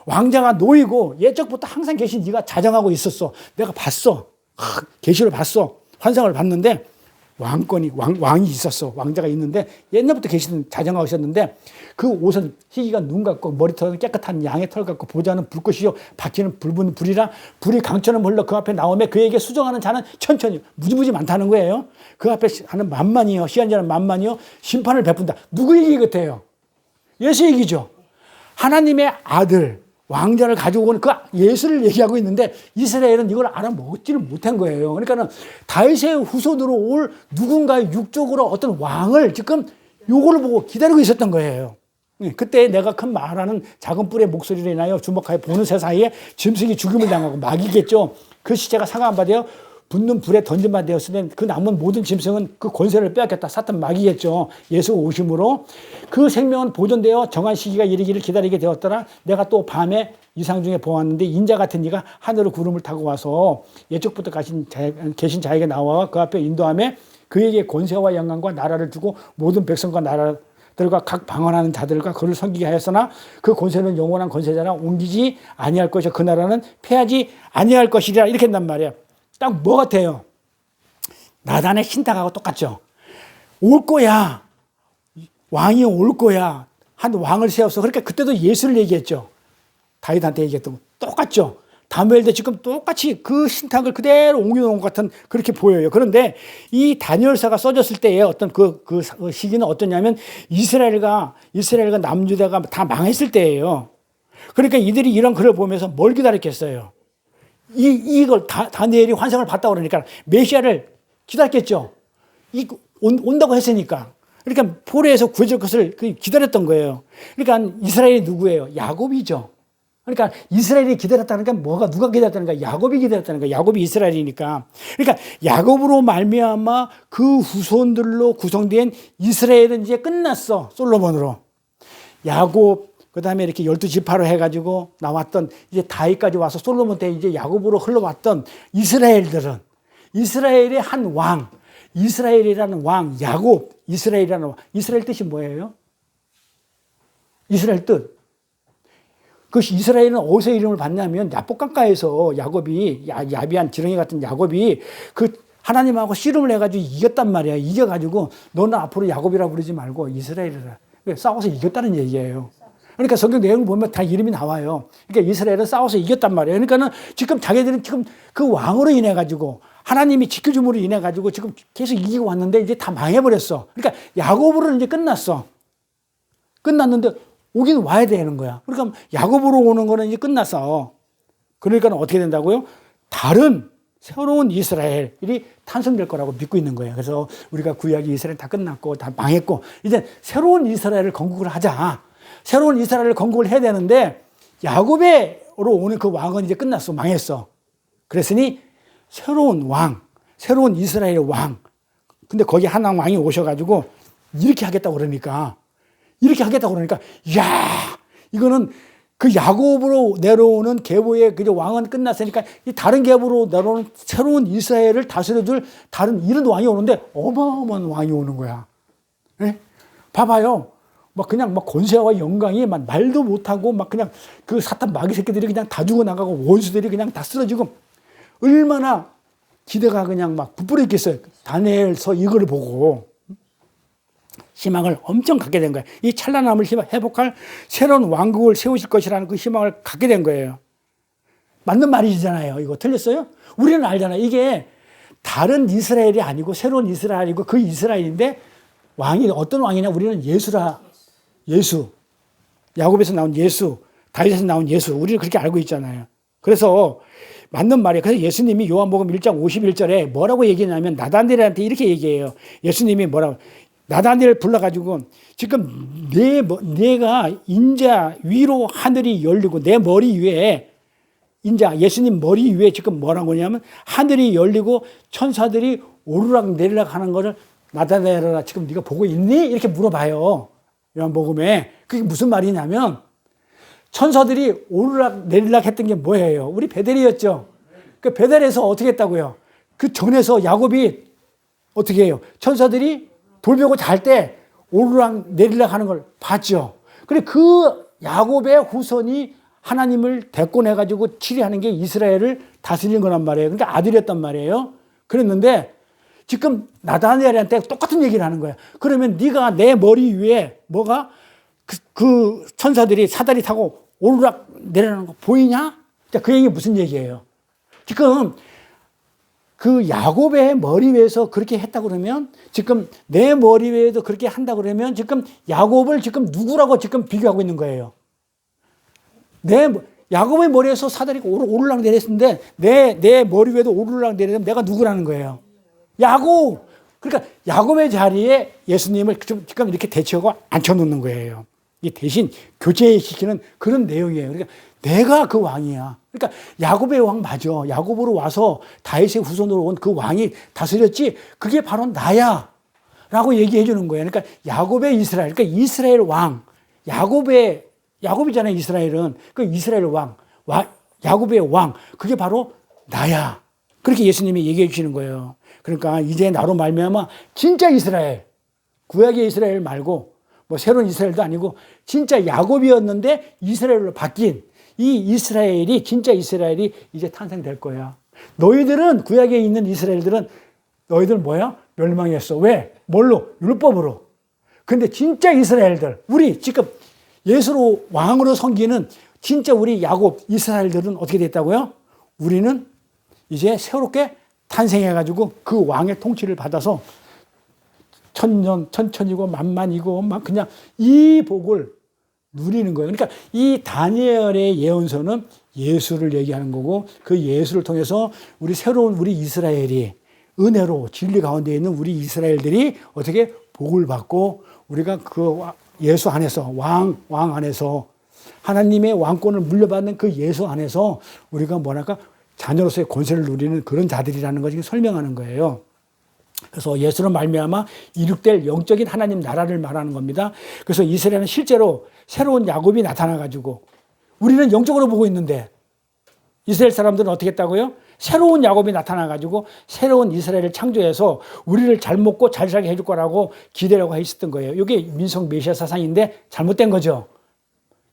왕자가 놓이고 예적부터 항상 계신 네가 자정하고 있었어. 내가 봤어. 계시를 봤어. 환상을 봤는데 왕이 있었어. 왕자가 있는데 옛날부터 계시는 자정하고 있었는데 그 옷은 희기가 눈 같고 머리털은 깨끗한 양의 털 같고 보좌는 불꽃이요 바퀴는 붉은 불이라 불이 강처럼 흘러 그 앞에 나오며 그에게 수정하는 자는 천천히 무지무지 많다는 거예요. 그 앞에 하는 만만이요 시한 자는 만만이요 심판을 베푼다. 누구 얘기 같아요? 예수 얘기죠. 하나님의 아들 왕자를 가지고 오는 그 예수를 얘기하고 있는데 이스라엘은 이걸 알아먹지를 못한 거예요. 그러니까는 다윗의 후손으로 올 누군가의 육적으로 어떤 왕을 지금 요거를 보고 기다리고 있었던 거예요. 그때 내가 큰 말하는 작은 뿔의 목소리로 인하여 주목하여 보는 새 사이에 짐승이 죽임을 당하고 마귀겠죠. 그 시체가 상한 바 되어 붙는 불에 던진 바 되었으니 그 남은 모든 짐승은 그 권세를 빼앗겼다. 사탄 마귀겠죠. 예수 오심으로 그 생명은 보존되어 정한 시기가 이르기를 기다리게 되었더라. 내가 또 밤에 이상 중에 보았는데 인자 같은 이가 하늘의 구름을 타고 와서 예적부터 계신 자에게 나와 그 앞에 인도함에 그에게 권세와 영광과 나라를 주고 모든 백성과 나라들과 각 방언하는 자들과 그를 섬기게 하였으나 그 권세는 영원한 권세자라 옮기지 아니할 것이요 그 나라는 패하지 아니할 것이라. 이렇게 한단 말이에요. 딱 뭐 같아요? 나단의 신탁하고 똑같죠. 올 거야. 왕이 올 거야. 한 왕을 세웠어. 그러니까 그때도 예수를 얘기했죠. 다윗한테 얘기했던 거 똑같죠. 다니엘도 지금 똑같이 그 신탁을 그대로 옮겨놓은 것 같은 그렇게 보여요. 그런데 이 다니엘서가 써졌을 때의 어떤 그 시기는 어떠냐면 이스라엘과 남유다가 다 망했을 때예요. 그러니까 이들이 이런 글을 보면서 뭘 기다렸겠어요? 이걸 다니엘이 환상을 봤다고 그러니까 메시아를 기다렸겠죠. 온다고 했으니까. 그러니까 포로에서 구해줄 것을 기다렸던 거예요. 그러니까 이스라엘이 누구예요? 야곱이죠. 그러니까 이스라엘이 기다렸다는 게 누가 기다렸다는 거야? 야곱이 기다렸다는 거야. 야곱이 이스라엘이니까. 그러니까 야곱으로 말미암아 그 후손들로 구성된 이스라엘은 이제 끝났어. 솔로몬으로. 야곱, 그 다음에 이렇게 12지파로 해가지고 나왔던 이제 다윗까지 와서 솔로몬 때 이제 야곱으로 흘러왔던 이스라엘들은 이스라엘의 한 왕, 이스라엘이라는 왕, 야곱, 이스라엘이라는 왕. 이스라엘 뜻이 뭐예요? 이스라엘 뜻. 그 이스라엘은 어디서 이름을 받냐면 야복강가에서 야곱이 야비한 지렁이 같은 야곱이 그 하나님하고 씨름을 해가지고 이겼단 말이야. 이겨가지고 너는 앞으로 야곱이라 부르지 말고 이스라엘이라. 싸워서 이겼다는 얘기예요. 그러니까 성경 내용을 보면 다 이름이 나와요. 그러니까 이스라엘은 싸워서 이겼단 말이에요. 그러니까는 지금 자기들은 지금 그 왕으로 인해 가지고 하나님이 지켜줌으로 인해 가지고 지금 계속 이기고 왔는데 이제 다 망해버렸어. 그러니까 야곱으로는 이제 끝났어. 끝났는데 오긴 와야 되는 거야. 그러니까 야곱으로 오는 거는 이제 끝났어. 그러니까 어떻게 된다고요? 다른 새로운 이스라엘이 탄생될 거라고 믿고 있는 거예요. 그래서 우리가 구약의 이스라엘 다 끝났고 다 망했고 이제 새로운 이스라엘을 건국을 하자. 새로운 이스라엘을 건국을 해야 되는데 야곱으로 오는 그 왕은 이제 끝났어. 망했어. 그랬으니 새로운 왕, 새로운 이스라엘의 왕. 근데 거기 한 왕이 오셔가지고 이렇게 하겠다고 그러니까 이야, 이거는 그 야곱으로 내려오는 계보의 그 왕은 끝났으니까 이 다른 계보로 내려오는 새로운 이스라엘을 다스려줄 다른 이런 왕이 오는데 어마어마한 왕이 오는 거야. 네? 봐봐요. 그냥 권세와 영광이 말도 못하고 그냥 그 사탄 마귀 새끼들이 그냥 다 죽어나가고 원수들이 그냥 다 쓰러지고 얼마나 기대가 그냥 부풀어 있겠어요. 다니엘서 이거를 보고. 희망을 엄청 갖게 된 거예요. 이 찬란함을 회복할 새로운 왕국을 세우실 것이라는 그 희망을 갖게 된 거예요. 맞는 말이잖아요. 이거 틀렸어요? 우리는 알잖아요. 이게 다른 이스라엘이 아니고 새로운 이스라엘이고 그 이스라엘인데 왕이 어떤 왕이냐? 우리는 예수라. 예수. 야곱에서 나온 예수. 다윗에서 나온 예수. 우리는 그렇게 알고 있잖아요. 그래서 맞는 말이에요. 그래서 예수님이 요한복음 1장 51절에 뭐라고 얘기했냐면 나다니엘한테 이렇게 얘기해요. 예수님이 뭐라고 나다니엘 불러가지고 지금 내가 인자 위로 하늘이 열리고 내 머리 위에 인자 예수님 머리 위에 지금 뭐라고 하냐면 하늘이 열리고 천사들이 오르락 내리락 하는 거를 나다니엘아 지금 네가 보고 있니? 이렇게 물어봐요. 요한복음에. 그게 무슨 말이냐면 천사들이 오르락 내리락 했던 게 뭐예요? 우리 베델이었죠. 그 베델에서 어떻게 했다고요? 그 전에서 야곱이 어떻게 해요? 천사들이 돌베고 잘 때 오르락 내리락 하는 걸 봤죠. 그래 그 야곱의 후손이 하나님을 대권해가지고 치리하는 게 이스라엘을 다스리는 거란 말이에요. 그러니까 아들이었단 말이에요. 그랬는데 지금 나다니엘한테 똑같은 얘기를 하는 거야. 그러면 네가 내 머리 위에 뭐가 그 천사들이 사다리 타고 오르락 내리는 거 보이냐? 그 얘기 무슨 얘기예요? 지금 그 야곱의 머리 위에서 그렇게 했다 그러면 지금 내 머리 위에도 그렇게 한다 그러면 지금 야곱을 지금 누구라고 지금 비교하고 있는 거예요. 야곱의 머리에서 사다리가 오르락 내렸는데 내 머리 위에도 오르락 내리면 내가 누구라는 거예요. 야곱. 그러니까 야곱의 자리에 예수님을 지금 이렇게 대치하고 앉혀놓는 거예요. 이 대신 교체시키는 그런 내용이에요. 그러니까 내가 그 왕이야. 그러니까 야곱의 왕 맞아. 야곱으로 와서 다윗의 후손으로 온 그 왕이 다스렸지. 그게 바로 나야. 라고 얘기해 주는 거예요. 그러니까 야곱의 이스라엘. 그러니까 이스라엘 왕. 야곱이잖아요. 이스라엘은. 그 이스라엘 왕. 야곱의 왕. 그게 바로 나야. 그렇게 예수님이 얘기해 주시는 거예요. 그러니까 이제 나로 말미암아 진짜 이스라엘. 구약의 이스라엘 말고 뭐 새로운 이스라엘도 아니고 진짜 야곱이었는데 이스라엘로 바뀐 이 이스라엘이 진짜 이스라엘이 이제 탄생될 거야. 너희들은 구약에 있는 이스라엘들은 너희들 뭐야? 멸망했어. 왜? 뭘로? 율법으로. 근데 진짜 이스라엘들, 우리 지금 예수로 왕으로 섬기는 진짜 우리 야곱 이스라엘들은 어떻게 됐다고요? 우리는 이제 새롭게 탄생해가지고 그 왕의 통치를 받아서 천년, 천천이고 만만이고 막 그냥 이 복을 누리는 거예요. 그러니까 이 다니엘의 예언서는 예수를 얘기하는 거고 그 예수를 통해서 우리 새로운 우리 이스라엘이 은혜로 진리 가운데 있는 우리 이스라엘들이 어떻게 복을 받고 우리가 그 예수 안에서 왕 안에서 하나님의 왕권을 물려받는 그 예수 안에서 우리가 뭐랄까 자녀로서의 권세를 누리는 그런 자들이라는 것을 설명하는 거예요. 그래서 예수로 말미암아 이룩될 영적인 하나님 나라를 말하는 겁니다. 그래서 이스라엘은 실제로 새로운 야곱이 나타나가지고 우리는 영적으로 보고 있는데 이스라엘 사람들은 어떻게 했다고요? 새로운 야곱이 나타나가지고 새로운 이스라엘을 창조해서 우리를 잘 먹고 잘 살게 해줄 거라고 기대라고 했었던 거예요. 이게 민속 메시아 사상인데 잘못된 거죠.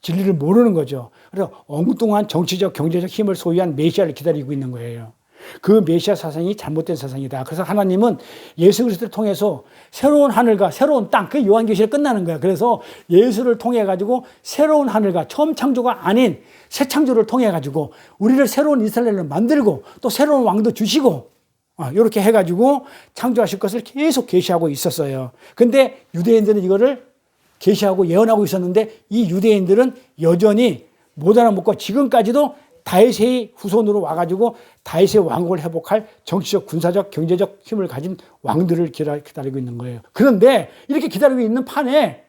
진리를 모르는 거죠. 그래서 엉뚱한 정치적, 경제적 힘을 소유한 메시아를 기다리고 있는 거예요. 그 메시아 사상이 잘못된 사상이다. 그래서 하나님은 예수 그리스도를 통해서 새로운 하늘과 새로운 땅, 그 요한계시를 끝나는 거야. 그래서 예수를 통해 가지고 새로운 하늘과 처음 창조가 아닌 새 창조를 통해 가지고 우리를 새로운 이스라엘을 만들고 또 새로운 왕도 주시고 이렇게 해가지고 창조하실 것을 계속 계시하고 있었어요. 근데 유대인들은 이거를 계시하고 예언하고 있었는데 이 유대인들은 여전히 못 알아먹고 지금까지도 다윗의 후손으로 와가지고 다윗의 왕국을 회복할 정치적, 군사적, 경제적 힘을 가진 왕들을 기다리고 있는 거예요. 그런데 이렇게 기다리고 있는 판에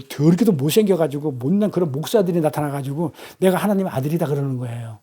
더럽게도 못생겨가지고 못난 그런 목사들이 나타나가지고 내가 하나님의 아들이다 그러는 거예요.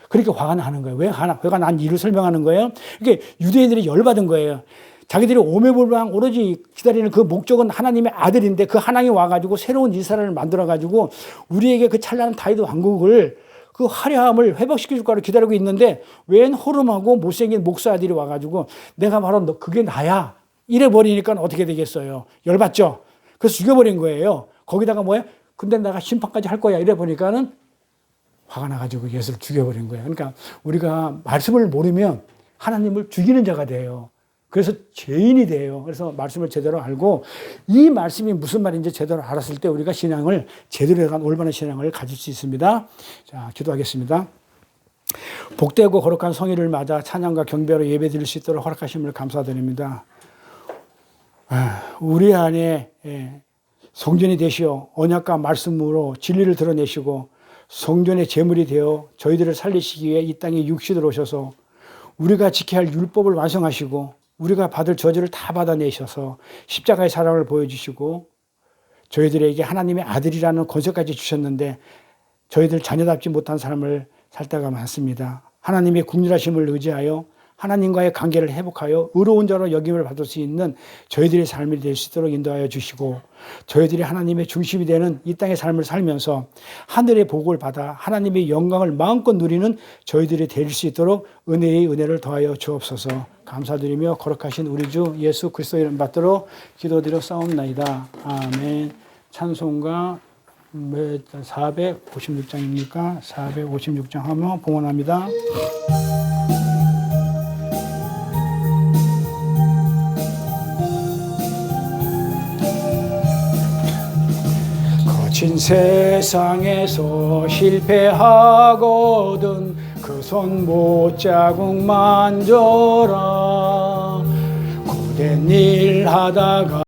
그렇게 화가 나는 거예요. 왜 화가 난 이유를 설명하는 거예요. 이게 유대인들이 열받은 거예요. 자기들이 오매불망 오로지 기다리는 그 목적은 하나님의 아들인데 그 하나님이 와가지고 새로운 이스라엘을 만들어가지고 우리에게 그 찬란한 다윗 왕국을 그 화려함을 회복시켜 줄 거를 기다리고 있는데 웬 호름하고 못생긴 목사들이 와가지고 내가 바로 너 그게 나야 이래 버리니까 어떻게 되겠어요? 열받죠? 그래서 죽여버린 거예요. 거기다가 뭐야? 근데 내가 심판까지 할 거야 이래 보니까는 화가 나가지고 예수를 죽여버린 거예요. 그러니까 우리가 말씀을 모르면 하나님을 죽이는 자가 돼요. 그래서 죄인이 돼요. 그래서 말씀을 제대로 알고 이 말씀이 무슨 말인지 제대로 알았을 때 우리가 신앙을 제대로 한 올바른 신앙을 가질 수 있습니다. 자, 기도하겠습니다. 복되고 거룩한 성의를 맞아 찬양과 경배로 예배드릴 수 있도록 허락하심을 감사드립니다. 우리 안에 성전이 되시어 언약과 말씀으로 진리를 드러내시고 성전의 제물이 되어 저희들을 살리시기 위해 이 땅에 육신으로 오셔서 우리가 지켜야 할 율법을 완성하시고 우리가 받을 저주를 다 받아내셔서 십자가의 사랑을 보여주시고 저희들에게 하나님의 아들이라는 권세까지 주셨는데 저희들 자녀답지 못한 삶을 살 때가 많습니다. 하나님의 국률하심을 의지하여 하나님과의 관계를 회복하여 의로운 자로 여김을 받을 수 있는 저희들의 삶이 될 수 있도록 인도하여 주시고 저희들이 하나님의 중심이 되는 이 땅의 삶을 살면서 하늘의 복을 받아 하나님의 영광을 마음껏 누리는 저희들이 될 수 있도록 은혜의 은혜를 더하여 주옵소서. 감사드리며 거룩하신 우리 주 예수 그리스도 이름 받들어 기도드려 싸움나이다. 아멘. 찬송가 456장입니까? 456장 하며 봉헌합니다. 거친 세상에서 실패하거든 그 손 못자국 만져라 고된 일 하다가